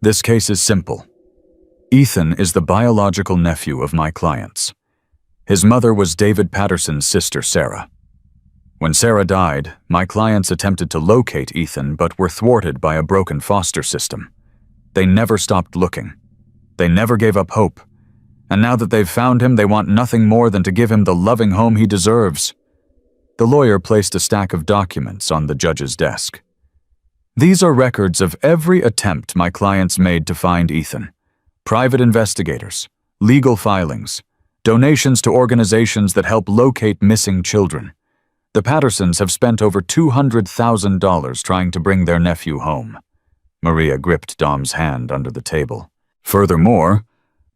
Speaker 1: this case is simple. Ethan is the biological nephew of my clients. His mother was David Patterson's sister, Sarah. When Sarah died, my clients attempted to locate Ethan but were thwarted by a broken foster system. They never stopped looking. They never gave up hope. And now that they've found him, they want nothing more than to give him the loving home he deserves." The lawyer placed a stack of documents on the judge's desk. "These are records of every attempt my clients made to find Ethan. Private investigators, legal filings, donations to organizations that help locate missing children. The Pattersons have spent over $200,000 trying to bring their nephew home." Maria gripped Dom's hand under the table. "Furthermore,"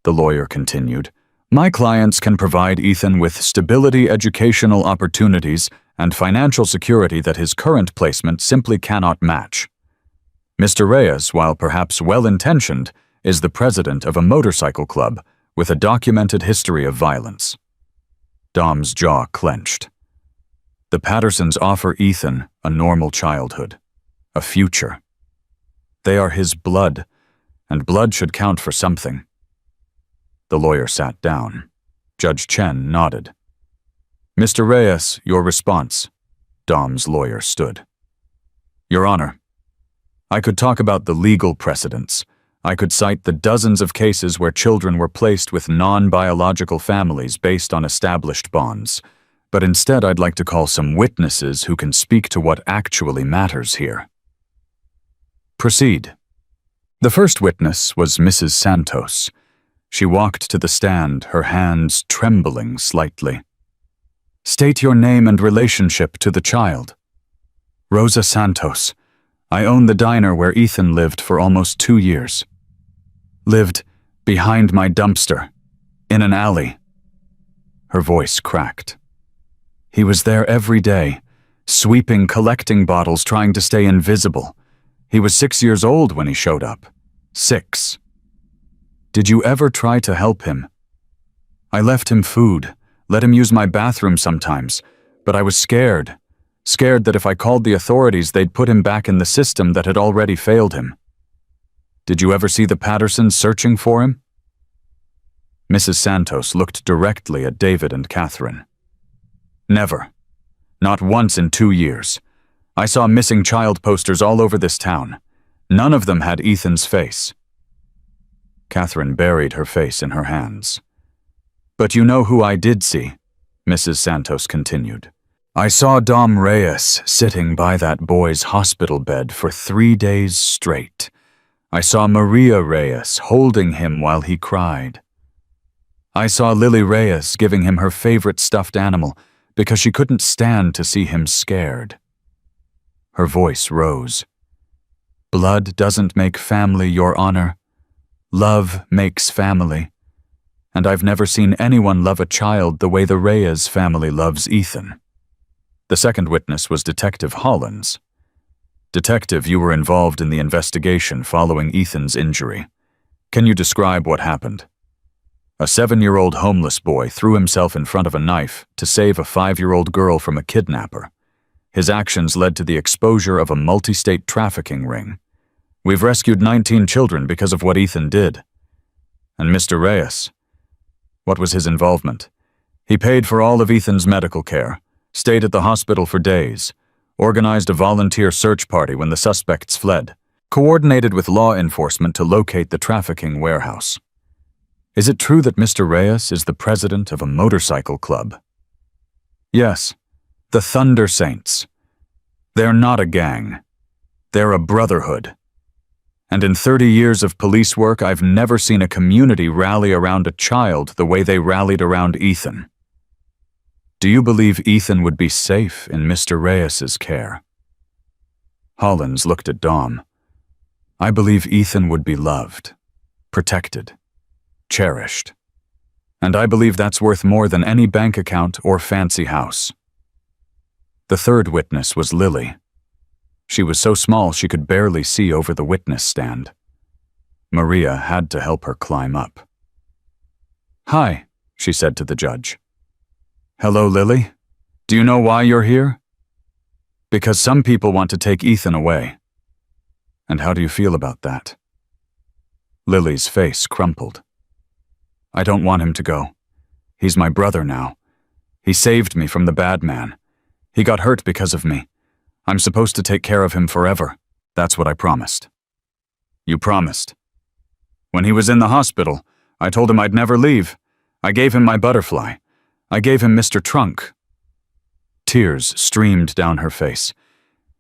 Speaker 1: the lawyer continued, "my clients can provide Ethan with stability, educational opportunities, and financial security that his current placement simply cannot match. Mr. Reyes, while perhaps well-intentioned, is the president of a motorcycle club with a documented history of violence." Dom's jaw clenched. The Pattersons offer Ethan a normal childhood, a future. They are his blood, and blood should count for something. The lawyer sat down. Judge Chen nodded. "Mr. Reyes, your response." Dom's lawyer stood. "Your Honor, I could talk about the legal precedents. I could cite the dozens of cases where children were placed with non-biological families based on established bonds. But instead I'd like to call some witnesses who can speak to what actually matters here." "Proceed." The first witness was Mrs. Santos. She walked to the stand, her hands trembling slightly. "State your name and relationship to the child." "Rosa Santos. I own the diner where Ethan lived for almost 2 years. Lived behind my dumpster, in an alley." Her voice cracked. "He was there every day, sweeping, collecting bottles, trying to stay invisible. He was 6 years old when he showed up. 6. Did you ever try to help him?" "I left him food, let him use my bathroom sometimes, but I was scared. Scared that if I called the authorities, they'd put him back in the system that had already failed him." "Did you ever see the Pattersons searching for him?" Mrs. Santos looked directly at David and Catherine. "Never. Not once in 2 years. I saw missing child posters all over this town. None of them had Ethan's face." Catherine buried her face in her hands. "But you know who I did see," Mrs. Santos continued. "I saw Dom Reyes sitting by that boy's hospital bed for 3 days straight. I saw Maria Reyes holding him while he cried. I saw Lily Reyes giving him her favorite stuffed animal because she couldn't stand to see him scared." Her voice rose. "Blood doesn't make family, Your Honor. Love makes family. And I've never seen anyone love a child the way the Reyes family loves Ethan." The second witness was Detective Hollins. "Detective, you were involved in the investigation following Ethan's injury. Can you describe what happened?" A 7-year-old homeless boy threw himself in front of a knife to save a 5-year-old girl from a kidnapper. His actions led to the exposure of a multi-state trafficking ring. We've rescued 19 children because of what Ethan did. And Mr. Reyes, what was his involvement? He paid for all of Ethan's medical care, stayed at the hospital for days, organized a volunteer search party when the suspects fled, coordinated with law enforcement to locate the trafficking warehouse. Is it true that Mr. Reyes is the president of a motorcycle club?" "Yes, the Thunder Saints. They're not a gang. They're a brotherhood. And in 30 years of police work, I've never seen a community rally around a child the way they rallied around Ethan. Do you believe Ethan would be safe in Mr. Reyes's care?" Hollins looked at Dom. "I believe Ethan would be loved, protected, cherished. And I believe that's worth more than any bank account or fancy house." The third witness was Lily. She was so small she could barely see over the witness stand. Maria had to help her climb up. "Hi," she said to the judge. "Hello, Lily. Do you know why you're here?" "Because some people want to take Ethan away." "And how do you feel about that?" Lily's face crumpled. "I don't want him to go. He's my brother now. He saved me from the bad man. He got hurt because of me. I'm supposed to take care of him forever. That's what I promised." "You promised?" "When he was in the hospital, I told him I'd never leave. I gave him my butterfly. I gave him Mr. Trunk." Tears streamed down her face.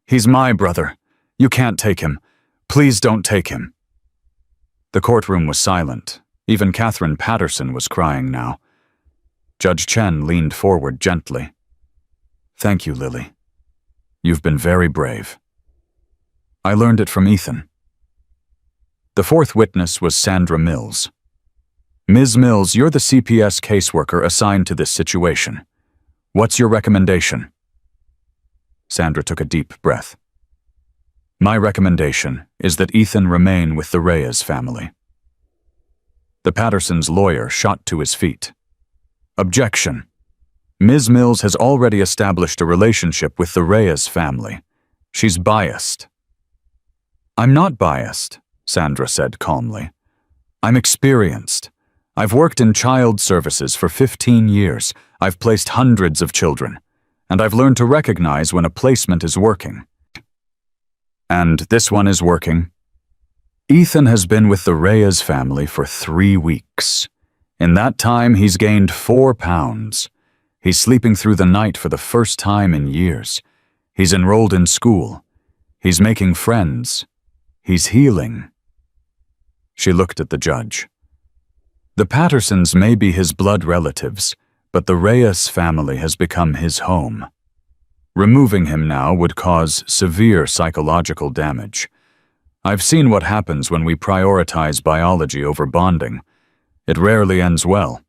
Speaker 1: "He's my brother. You can't take him. Please don't take him." The courtroom was silent. Even Catherine Patterson was crying now. Judge Chen leaned forward gently. "Thank you, Lily. You've been very brave. I learned it from Ethan." The fourth witness was Sandra Mills. "Ms. Mills, you're the CPS caseworker assigned to this situation. What's your recommendation?" Sandra took a deep breath. "My recommendation is that Ethan remain with the Reyes family." The Pattersons' lawyer shot to his feet. "Objection. Ms. Mills has already established a relationship with the Reyes family. She's biased." "I'm not biased," Sandra said calmly. "I'm experienced. I've worked in child services for 15 years. I've placed hundreds of children, and I've learned to recognize when a placement is working. And this one is working." Ethan has been with the Reyes family for 3 weeks. In that time, he's gained 4 pounds. He's sleeping through the night for the first time in years. He's enrolled in school. He's making friends. He's healing. She looked at the judge. The Pattersons may be his blood relatives, but the Reyes family has become his home. Removing him now would cause severe psychological damage. I've seen what happens when we prioritize biology over bonding. It rarely ends well.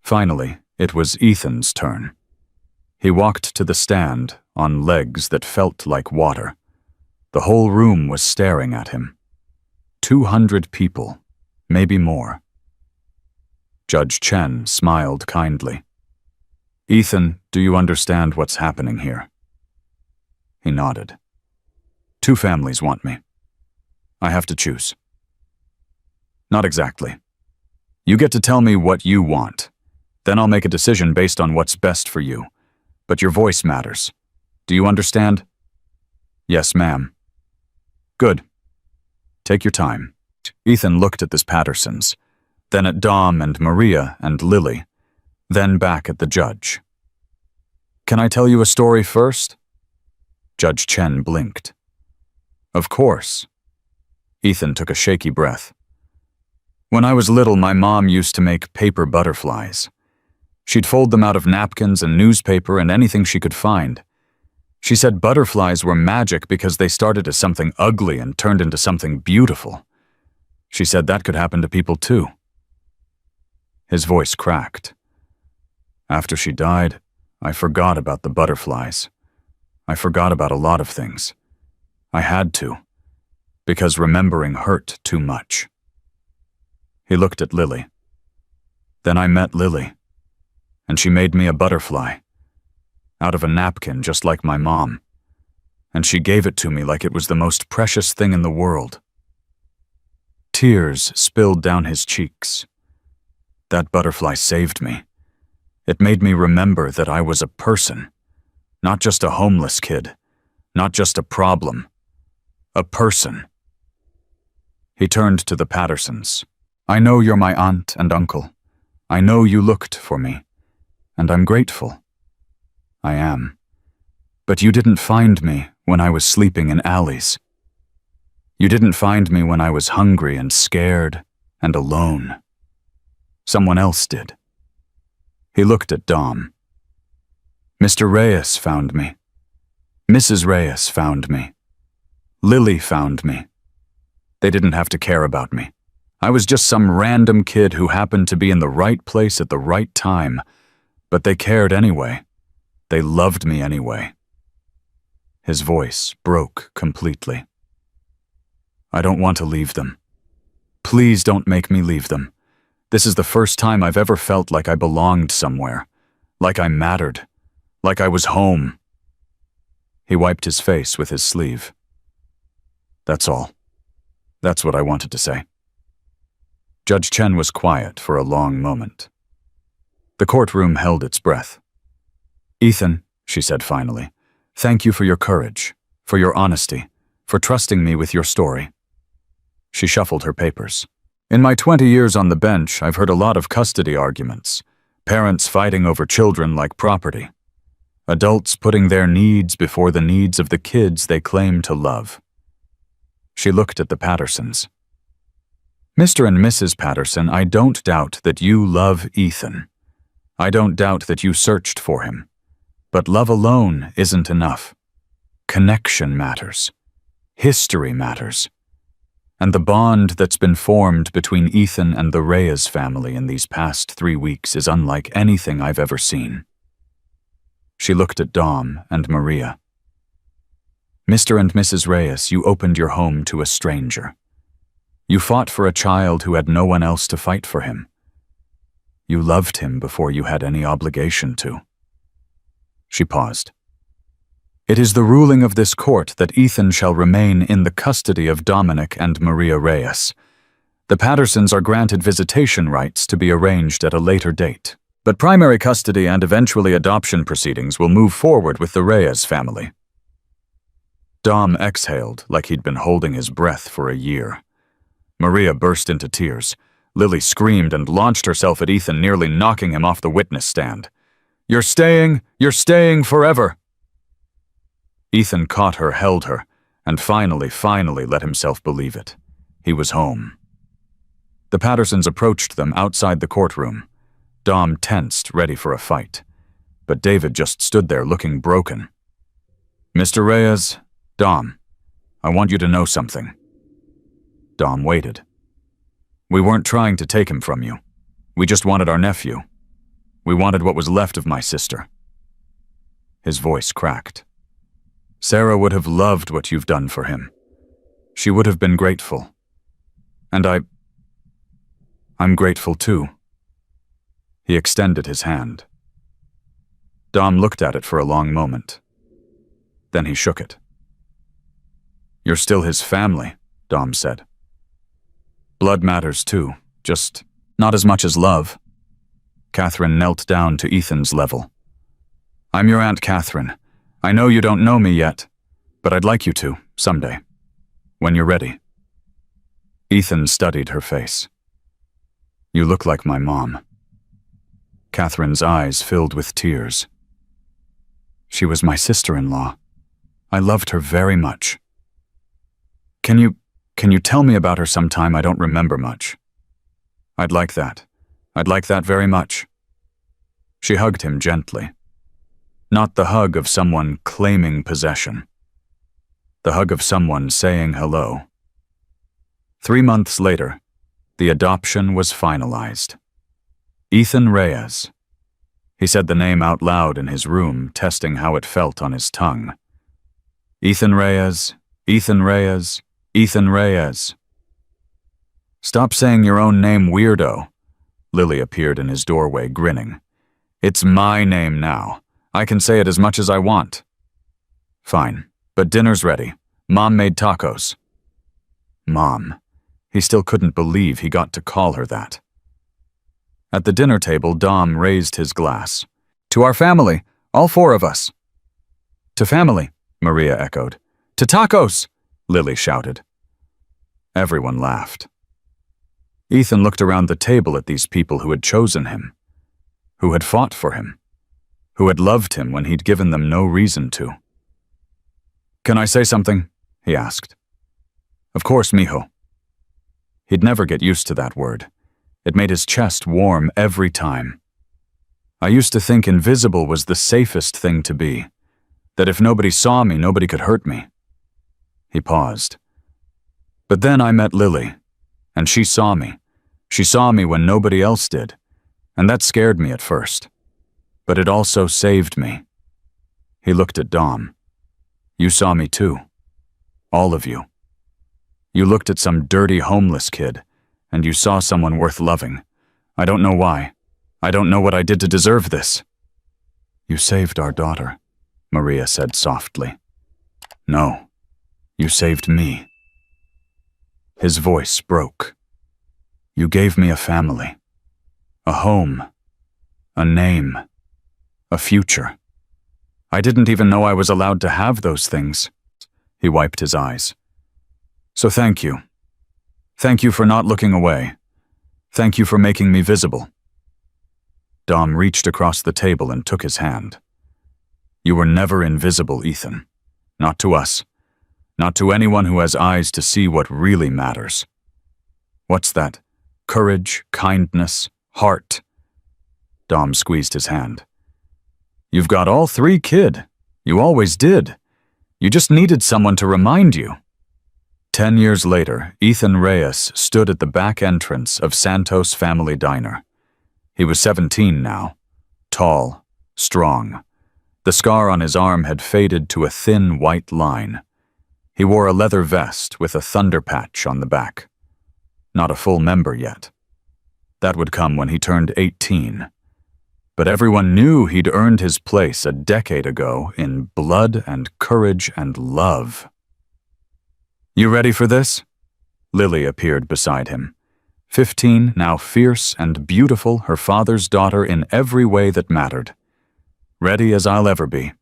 Speaker 1: Finally, it was Ethan's turn. He walked to the stand on legs that felt like water. The whole room was staring at him. 200 people, maybe more. Judge Chen smiled kindly. "Ethan, do you understand what's happening here?" He nodded. 2 families want me. I have to choose." "Not exactly. You get to tell me what you want. Then I'll make a decision based on what's best for you. But your voice matters. Do you understand?" "Yes, ma'am." "Good. Take your time." Ethan looked at the Pattersons, then at Dom and Maria and Lily, then back at the judge. "Can I tell you a story first?" Judge Chen blinked. "Of course." Ethan took a shaky breath. "When I was little, my mom used to make paper butterflies. She'd fold them out of napkins and newspaper and anything she could find. She said butterflies were magic because they started as something ugly and turned into something beautiful. She said that could happen to people too." His voice cracked. "After she died, I forgot about the butterflies. I forgot about a lot of things. I had to, because remembering hurt too much." He looked at Lily. "Then I met Lily, and she made me a butterfly, out of a napkin just like my mom, and she gave it to me like it was the most precious thing in the world." Tears spilled down his cheeks. "That butterfly saved me. It made me remember that I was a person, not just a homeless kid, not just a problem. A person." He turned to the Pattersons. "I know you're my aunt and uncle. I know you looked for me, and I'm grateful. I am. But you didn't find me when I was sleeping in alleys. You didn't find me when I was hungry and scared and alone. Someone else did." He looked at Dom. "Mr. Reyes found me. Mrs. Reyes found me. Lily found me. They didn't have to care about me. I was just some random kid who happened to be in the right place at the right time, but they cared anyway. They loved me anyway." His voice broke completely. I don't want to leave them. Please don't make me leave them. This is the first time I've ever felt like I belonged somewhere, like I mattered, like I was home. He wiped his face with his sleeve. That's all. That's what I wanted to say. Judge Chen was quiet for a long moment. The courtroom held its breath. Ethan, she said finally, thank you for your courage, for your honesty, for trusting me with your story. She shuffled her papers. In my 20 years on the bench, I've heard a lot of custody arguments, parents fighting over children like property, adults putting their needs before the needs of the kids they claim to love. She looked at the Pattersons. Mr. and Mrs. Patterson, I don't doubt that you love Ethan. I don't doubt that you searched for him. But love alone isn't enough. Connection matters. History matters. And the bond that's been formed between Ethan and the Reyes family in these past 3 weeks is unlike anything I've ever seen. She looked at Dom and Maria. Mr. and Mrs. Reyes, you opened your home to a stranger. You fought for a child who had no one else to fight for him. You loved him before you had any obligation to. She paused. It is the ruling of this court that Ethan shall remain in the custody of Dominic and Maria Reyes. The Pattersons are granted visitation rights to be arranged at a later date, but primary custody and eventually adoption proceedings will move forward with the Reyes family. Dom exhaled like he'd been holding his breath for a year. Maria burst into tears. Lily screamed and launched herself at Ethan, nearly knocking him off the witness stand. You're staying forever. Ethan caught her, held her, and finally let himself believe it. He was home. The Pattersons approached them outside the courtroom. Dom tensed, ready for a fight. But David just stood there looking broken. Mr. Reyes, Dom, I want you to know something. Dom waited. We weren't trying to take him from you. We just wanted our nephew. We wanted what was left of my sister. His voice cracked. Sarah would have loved what you've done for him. She would have been grateful. And I'm grateful too. He extended his hand. Dom looked at it for a long moment. Then he shook it. You're still his family, Dom said. Blood matters too, just not as much as love. Catherine knelt down to Ethan's level. I'm your Aunt Catherine. I know you don't know me yet, but I'd like you to, someday, when you're ready. Ethan studied her face. You look like my mom. Catherine's eyes filled with tears. She was my sister-in-law. I loved her very much. Can you tell me about her sometime? I don't remember much. I'd like that. I'd like that very much. She hugged him gently. Not the hug of someone claiming possession. The hug of someone saying hello. 3 months later, the adoption was finalized. Ethan Reyes. He said the name out loud in his room, testing how it felt on his tongue. Ethan Reyes, Ethan Reyes, Ethan Reyes. Stop saying your own name, weirdo. Lily appeared in his doorway, grinning. It's my name now. I can say it as much as I want. Fine, but dinner's ready. Mom made tacos. Mom. He still couldn't believe he got to call her that. At the dinner table, Dom raised his glass. To our family, all 4 of us. To family, Maria echoed. To tacos, Lily shouted. Everyone laughed. Ethan looked around the table at these people who had chosen him, who had fought for him, who had loved him when he'd given them no reason to. Can I say something? He asked. Of course, mijo. He'd never get used to that word. It made his chest warm every time. I used to think invisible was the safest thing to be, that if nobody saw me, nobody could hurt me. He paused. But then I met Lily, and she saw me. She saw me when nobody else did, and that scared me at first. But it also saved me. He looked at Dom. You saw me too. All of you. You looked at some dirty homeless kid, and you saw someone worth loving. I don't know why. I don't know what I did to deserve this. You saved our daughter, Maria said softly. No, you saved me. His voice broke. You gave me a family, a home, a name, a future. I didn't even know I was allowed to have those things. He wiped his eyes. So thank you. Thank you for not looking away. Thank you for making me visible. Dom reached across the table and took his hand. You were never invisible, Ethan. Not to us. Not to anyone who has eyes to see what really matters. What's that? Courage, kindness, heart. Dom squeezed his hand. You've got all three, kid. You always did. You just needed someone to remind you. 10 years later, Ethan Reyes stood at the back entrance of Santos Family Diner. He was 17 now, tall, strong. The scar on his arm had faded to a thin white line. He wore a leather vest with a thunder patch on the back. Not a full member yet. That would come when he turned 18. But everyone knew he'd earned his place a decade ago in blood and courage and love. You ready for this? Lily appeared beside him. 15, now fierce and beautiful, her father's daughter in every way that mattered. Ready as I'll ever be.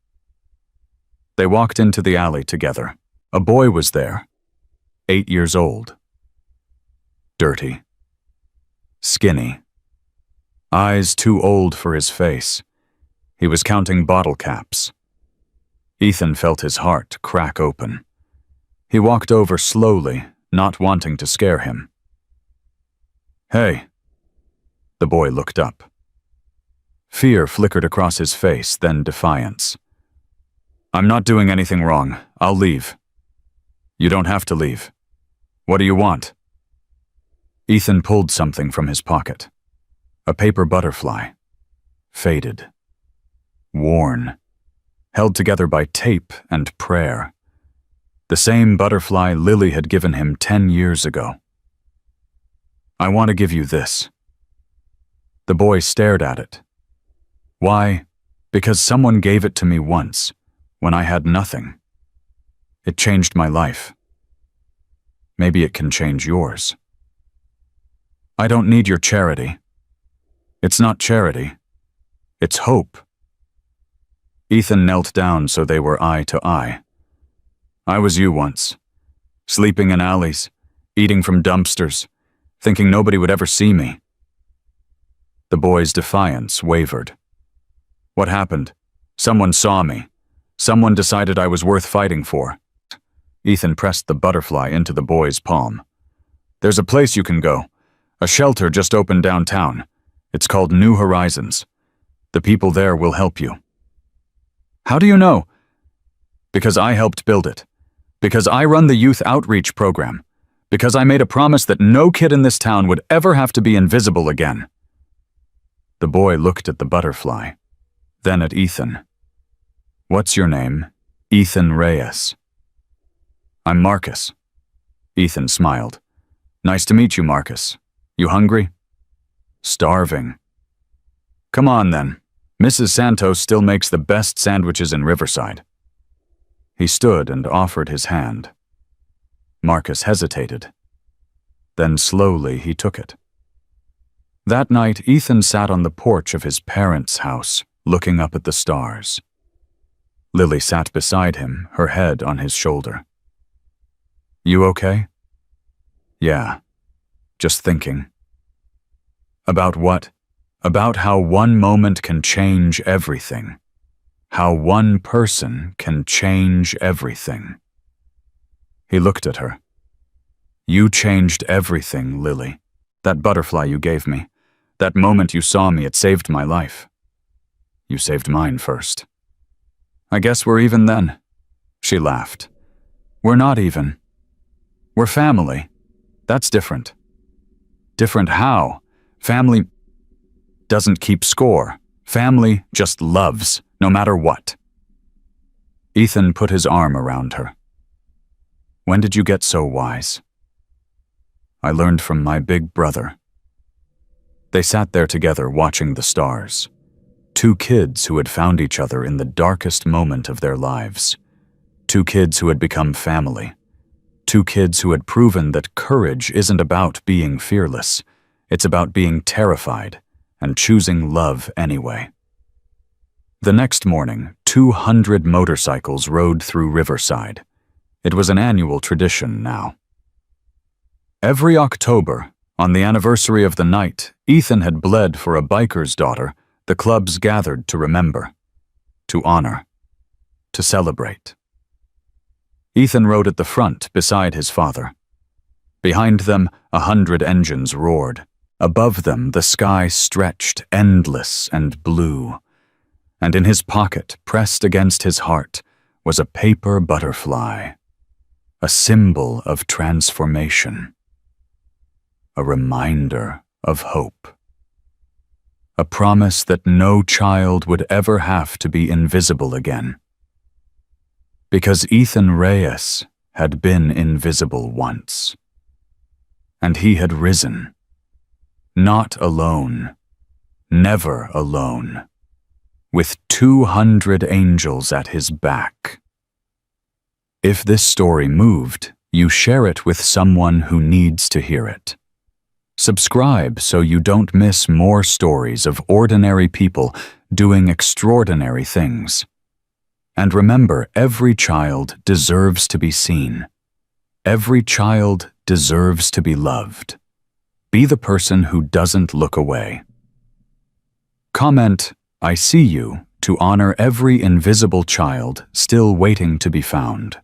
Speaker 1: They walked into the alley together. A boy was there, 8 years old. Dirty. Skinny. Eyes too old for his face. He was counting bottle caps. Ethan felt his heart crack open. He walked over slowly, not wanting to scare him. Hey. The boy looked up. Fear flickered across his face, then defiance. I'm not doing anything wrong. I'll leave. You don't have to leave. What do you want? Ethan pulled something from his pocket. A paper butterfly. Faded. Worn. Held together by tape and prayer. The same butterfly Lily had given him 10 years ago. I want to give you this. The boy stared at it. Why? Because someone gave it to me once, when I had nothing. It changed my life. Maybe it can change yours. I don't need your charity. It's not charity. It's hope. Ethan knelt down so they were eye to eye. I was you once, sleeping in alleys, eating from dumpsters, thinking nobody would ever see me. The boy's defiance wavered. What happened? Someone saw me. Someone decided I was worth fighting for. Ethan pressed the butterfly into the boy's palm. There's a place you can go. A shelter just opened downtown. It's called New Horizons. The people there will help you. How do you know? Because I helped build it. Because I run the youth outreach program. Because I made a promise that no kid in this town would ever have to be invisible again. The boy looked at the butterfly, then at Ethan. What's your name? Ethan Reyes. I'm Marcus. Ethan smiled. Nice to meet you, Marcus. You hungry? Starving. Come on then. Mrs. Santos still makes the best sandwiches in Riverside. He stood and offered his hand. Marcus hesitated. Then slowly he took it. That night, Ethan sat on the porch of his parents' house, looking up at the stars. Lily sat beside him, her head on his shoulder. You okay? Yeah. Just thinking. About what? About how one moment can change everything. How one person can change everything. He looked at her. You changed everything, Lily. That butterfly you gave me. That moment you saw me, it saved my life. You saved mine first. I guess we're even then. She laughed. We're not even. We're family. That's different. Different how? Family doesn't keep score. Family just loves, no matter what. Ethan put his arm around her. When did you get so wise? I learned from my big brother. They sat there together watching the stars. Two kids who had found each other in the darkest moment of their lives. Two kids who had become family. Two kids who had proven that courage isn't about being fearless. It's about being terrified and choosing love anyway. The next morning, 200 motorcycles rode through Riverside. It was an annual tradition now. Every October, on the anniversary of the night Ethan had bled for a biker's daughter, the clubs gathered to remember, to honor, to celebrate. Ethan rode at the front beside his father. Behind them, 100 engines roared. Above them, the sky stretched endless and blue. And in his pocket, pressed against his heart, was a paper butterfly, a symbol of transformation, a reminder of hope, a promise that no child would ever have to be invisible again. Because Ethan Reyes had been invisible once, and he had risen, not alone, never alone, with 200 angels at his back. If this story moved, you share it with someone who needs to hear it. Subscribe so you don't miss more stories of ordinary people doing extraordinary things. And remember, every child deserves to be seen. Every child deserves to be loved. Be the person who doesn't look away. Comment, "I see you," to honor every invisible child still waiting to be found.